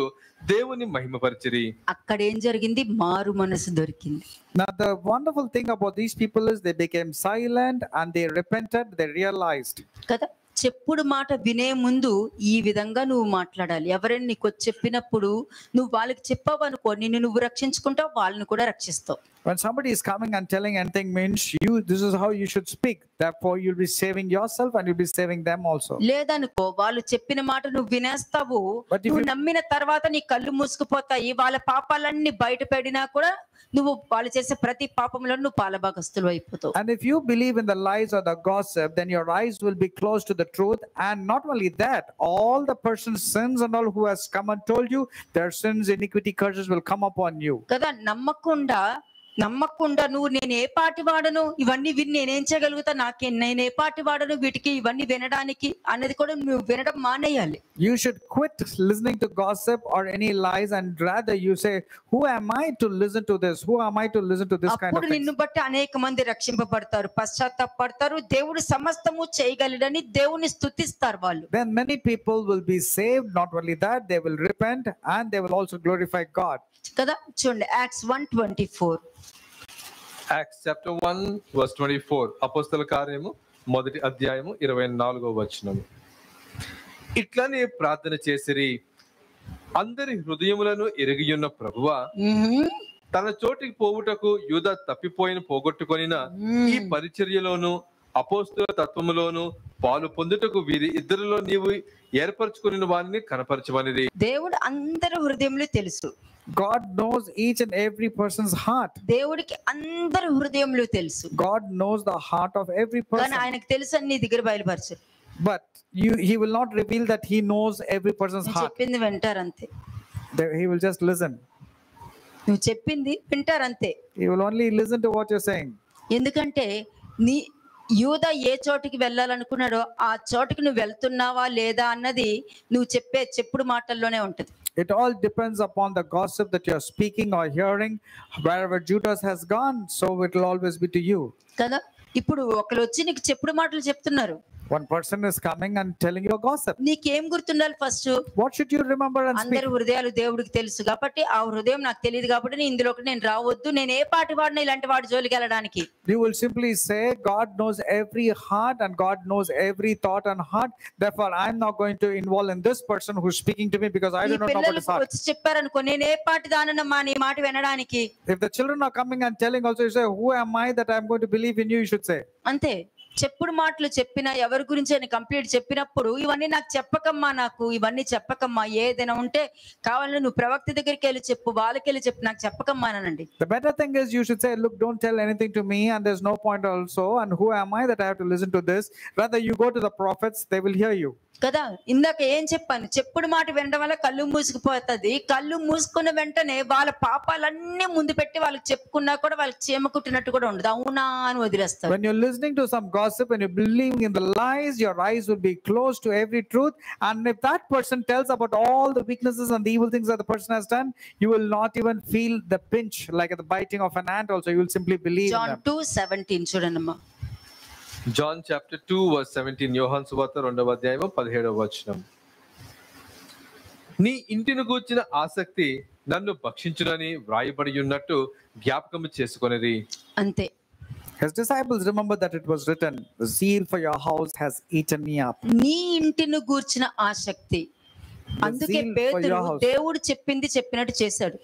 దేవుని మహిమపరిచిరి. అక్కడ ఏం జరిగింది? మారు మనసు దొరికింది. Now the wonderful thing about these people is they became silent and they repented. They realized. కదా, చెప్పుడు మాట వినే ముందు ఈ విధంగా నువ్వు మాట్లాడాలి. ఎవరైనా నీకు చెప్పినప్పుడు నువ్వు వాళ్ళకి చెప్పావనుకో, నిన్ను నువ్వు రక్షించుకుంటావు, వాళ్ళని కూడా రక్షిస్తావు. When somebody is coming and telling anything, means this is how you should speak. Therefore, you'll be saving yourself and you'll be saving them also. లేదనుకో, వాళ్ళు చెప్పిన మాట నువ్వు వినేస్తావు. నువ్వు నమ్మిన తర్వాత నీ కళ్ళు మూసుకుపోతాయి. వాళ్ళ పాపాలన్నీ బయట పడినా కూడా నువ్వు వాళ్ళు చేసే ప్రతి పాపంలో నువ్వు పాలభాగస్తులు అయిపోతావు. And if you believe in the lies or the gossip, then your eyes will be closed to the truth. And not only that, all the person's sins and all who has come and told you, their sins, iniquity, curses will come upon you. కదా, నమ్మకుండా నువ్వు నేను ఏ party వాడను, ఇవన్నీ విని నేనేం చేయగలుగుతా, నేను ఏ party వాడను వీటికి ఇవన్నీ వినడానికి అనేది కూడా నువ్వు వినడం మానేయాలి. You should quit listening to gossip or any lies and rather you say, who am I to listen to this? Who am I to listen to this kind of అప్పుడు things? నిన్ను బట్టి అనేక మంది రక్షింపబడతారు, పశ్చాత్తాపడతారు, దేవుడు సమస్తము చేయగలడని దేవుని స్తుతిస్తారు వాళ్ళు. Then many people will be saved. Not only that, they will repent and they will also glorify God. కదా, చూడండి Acts 1:24. Acts chapter 1 verse 24. అపోస్తల కార్యము 1వ అధ్యాయము 24వ వచనం. ఇట్లనే ప్రార్థన చేసిరి. అందరి హృదయములను ఎరిగియున్న ప్రభువా, తన చోటికి పోవుటకు యూదా తప్పిపోయిన పోగొట్టుకొనిన ఈ పరిచర్యలోను అపోస్తుల తత్వములోను పాలు పొందుటకు వీరి ఇద్దరిలో నీవు ఏర్పరచుకుని వారిని కనపరచమనిది. దేవుడు అందరి హృదయంలో తెలుసు. God knows each and every person's heart. దేవుడికి అందరి హృదయంలో తెలుసు. God knows the heart of every కానీ person. ఆయనకు తెలుసు అని నీ దగ్గర బయలుపరచు. But he will not reveal that he knows every person's నువ్వు heart. చెప్పింది వింటారంతే. He will just listen. నువ్వు చెప్పింది వింటారంతే. He will only listen to what you're saying. ఎందుకంటే నీ యూదా ఏ చోటికి వెళ్ళాలనుకున్నాడో ఆ చోటికి నువ్వు వెళ్తున్నావా లేదా అన్నది నువ్వు చెప్పే చెప్పుడు మాటల్లోనే ఉంటది. It all depends upon the gossip that you're speaking or hearing. Wherever Judas has gone, so it will always be to you. కదా, ఇప్పుడు ఒకరు వచ్చి నీకు చెప్పుడు మాటలు చెప్తున్నారు. One person is coming and telling you a gossip. నీకేం గుర్తుండాలి? First What should you remember and speak? అందరి హృదయాలు దేవుడికి తెలుసు కాబట్టి ఆ హృదయం నాకు తెలియదు కాబట్టి ఇందులోకి నేను రావద్దు, నేను ఏ పాటి వాడిని ఇలాంటి వాడి జోలికి వెళ్ళడానికి. You will simply say, God knows every heart and God knows every thought and heart. Therefore, I'm not going to involve in this person who's speaking to me because I do not know what his heart. వచ్చి చెప్పారనుకో, నేను ఏ పాటి దానమ్మా నీ మాట వినడానికి. If the children are coming and telling also, you say, who am I that I'm going to believe in you? You should say. అంతే. చెప్పుడు మాటలు చెప్పినా ఎవరి గురించి అని కంప్లీట్ చెప్పినప్పుడు ఇవన్నీ నాకు చెప్పకమ్మా, నాకు ఇవన్నీ చెప్పకమ్మా, ఏదైనా ఉంటే కావాలని నువ్వు ప్రవక్త దగ్గరికి వెళ్ళి చెప్పు, వాళ్ళకి వెళ్ళి చెప్పు, నాకు చెప్పకమ్మా అనండి. The better thing is you should say, look, don't tell anything to me and there's no point also, and who am I that I have to listen to this? Rather you go to the prophets, they will hear you. కదా, ఇందాక ఏం చెప్పాను, చెప్పుడు మాట వినడం వల్ల కళ్ళు మూసుకుపోతుంది. కళ్ళు మూసుకున్న వెంటనే వాళ్ళ పాపాలన్నీ ముందు పెట్టి వాళ్ళకి చెప్పుకున్నా కూడా వాళ్ళకి చీమ కుట్టినట్టు కూడా ఉండదు, అవునా అని వదిలేస్తారు. When you're listening to some gossip and you're believing in the lies, your eyes will be closed to every truth. And if that person tells about all the weaknesses and the evil things that the person has done, you will not even feel the pinch like the biting of an ant also. You will simply believe in John them. 2:17 చూడండమ్మా. John chapter 2 verse 17. యోహాను సువార్త 2వ అధ్యాయము 17వ వచనం. నీ ఇంటిని గూర్చిన ఆసక్తి నన్ను భక్షించునని వ్రాయబడి ఉన్నట్టు జ్ఞాపకము చేసుకొనిరి. అంతే. His disciples remember that it was written, the zeal for your house has eaten me up. నీ ఇంటిని గూర్చిన ఆసక్తి. అందుకే పేతురు దేవుడు చెప్పింది చెప్పినట్టు చేశాడు.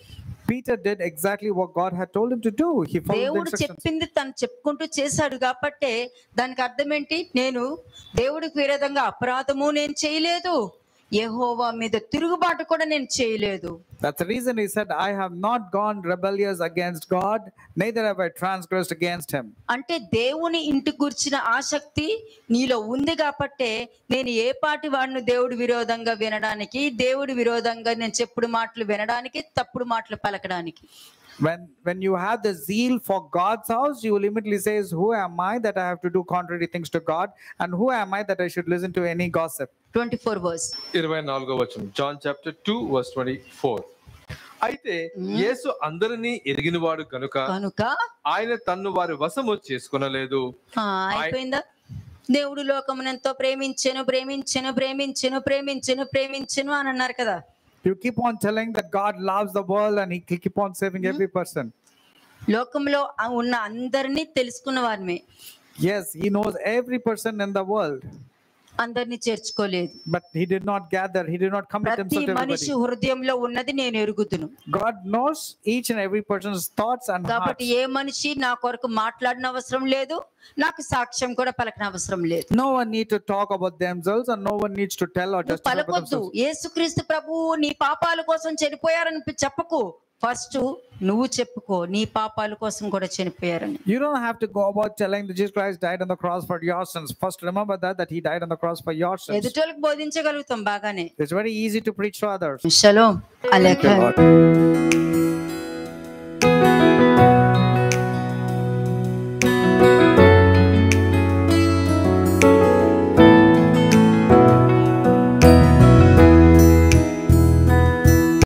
Peter did exactly what God had told him to do. He followed the దేవుడు instructions. చెప్పింది తను చెప్పుకుంటూ చేశాడు కాబట్టి దానికి అర్థం ఏంటి? నేను దేవుడికి విరోధంగా అపరాధము నేను చేయలేదు, యెహోవా మీద తిరుగుబాటు కూడా నేను చేయలేదు. That's the reason he said, I have not gone rebellious against God, neither have I transgressed against him. అంటే దేవుని ఇంటి గురించిన ఆసక్తి నీలో ఉంది కాబట్టి నేను ఏ పాటి వాడిని దేవుడి విరోధంగా వినడానికి, దేవుడి విరోధంగా నేను చెప్పుడు మాటలు వినడానికి, తప్పుడు మాటలు పలకడానికి. When you have the zeal for God's house, you will immediately say, who am I that I have to do contrary things to God, and who am I that I should listen to any gossip? 24 verse. 24వ వచనం. John chapter 2 verse 24. అయితే యేసు అందరినీ ఎరిగినవాడు కనుక ఆయన తన్ను వారి వశము చేసుకొనలేదు. అయిపోయిందా? దేవుడు లోకమును ఎంతో ప్రేమించెను ప్రేమించెను ప్రేమించెను ప్రేమించెను ప్రేమించెను అని అన్నారు కదా. You keep on telling that God loves the world and he keep on saving every person. లోకంలో ఉన్న అందరినీ తెలుసుకున్న వారిమే. Yes, he knows every person in the world. అందరినీ చేర్చుకోలేదు. But he did not gather, he did not commit himself to everybody. ప్రతి మనిషి హృదయంలో ఉన్నది నేను ఎరుగుదును. God knows each and every person's thoughts and hearts. కాబట్టి ఏ మనిషి నా కొరకు మాట్లాడిన అవసరం లేదు, నాకు సాక్ష్యం కూడా పలకన అవసరం లేదు. No one need to talk about themselves and no one needs to tell or justify about themselves. యేసుక్రీస్తు ప్రభువు నీ పాపాల కోసం చనిపోయారని చెప్పకు. ఫస్ట్ నువ్వు చెప్పుకో, నీ పాపాల కోసం కూడా చనిపోయారని. You don't have to go about telling that Jesus Christ died on the cross for your sins. First remember that he died on the cross for your sins. ఎదుటోళ్ళకి బోధించగలుగుతాం బాగానే. It's very easy to preach to others. Shalom.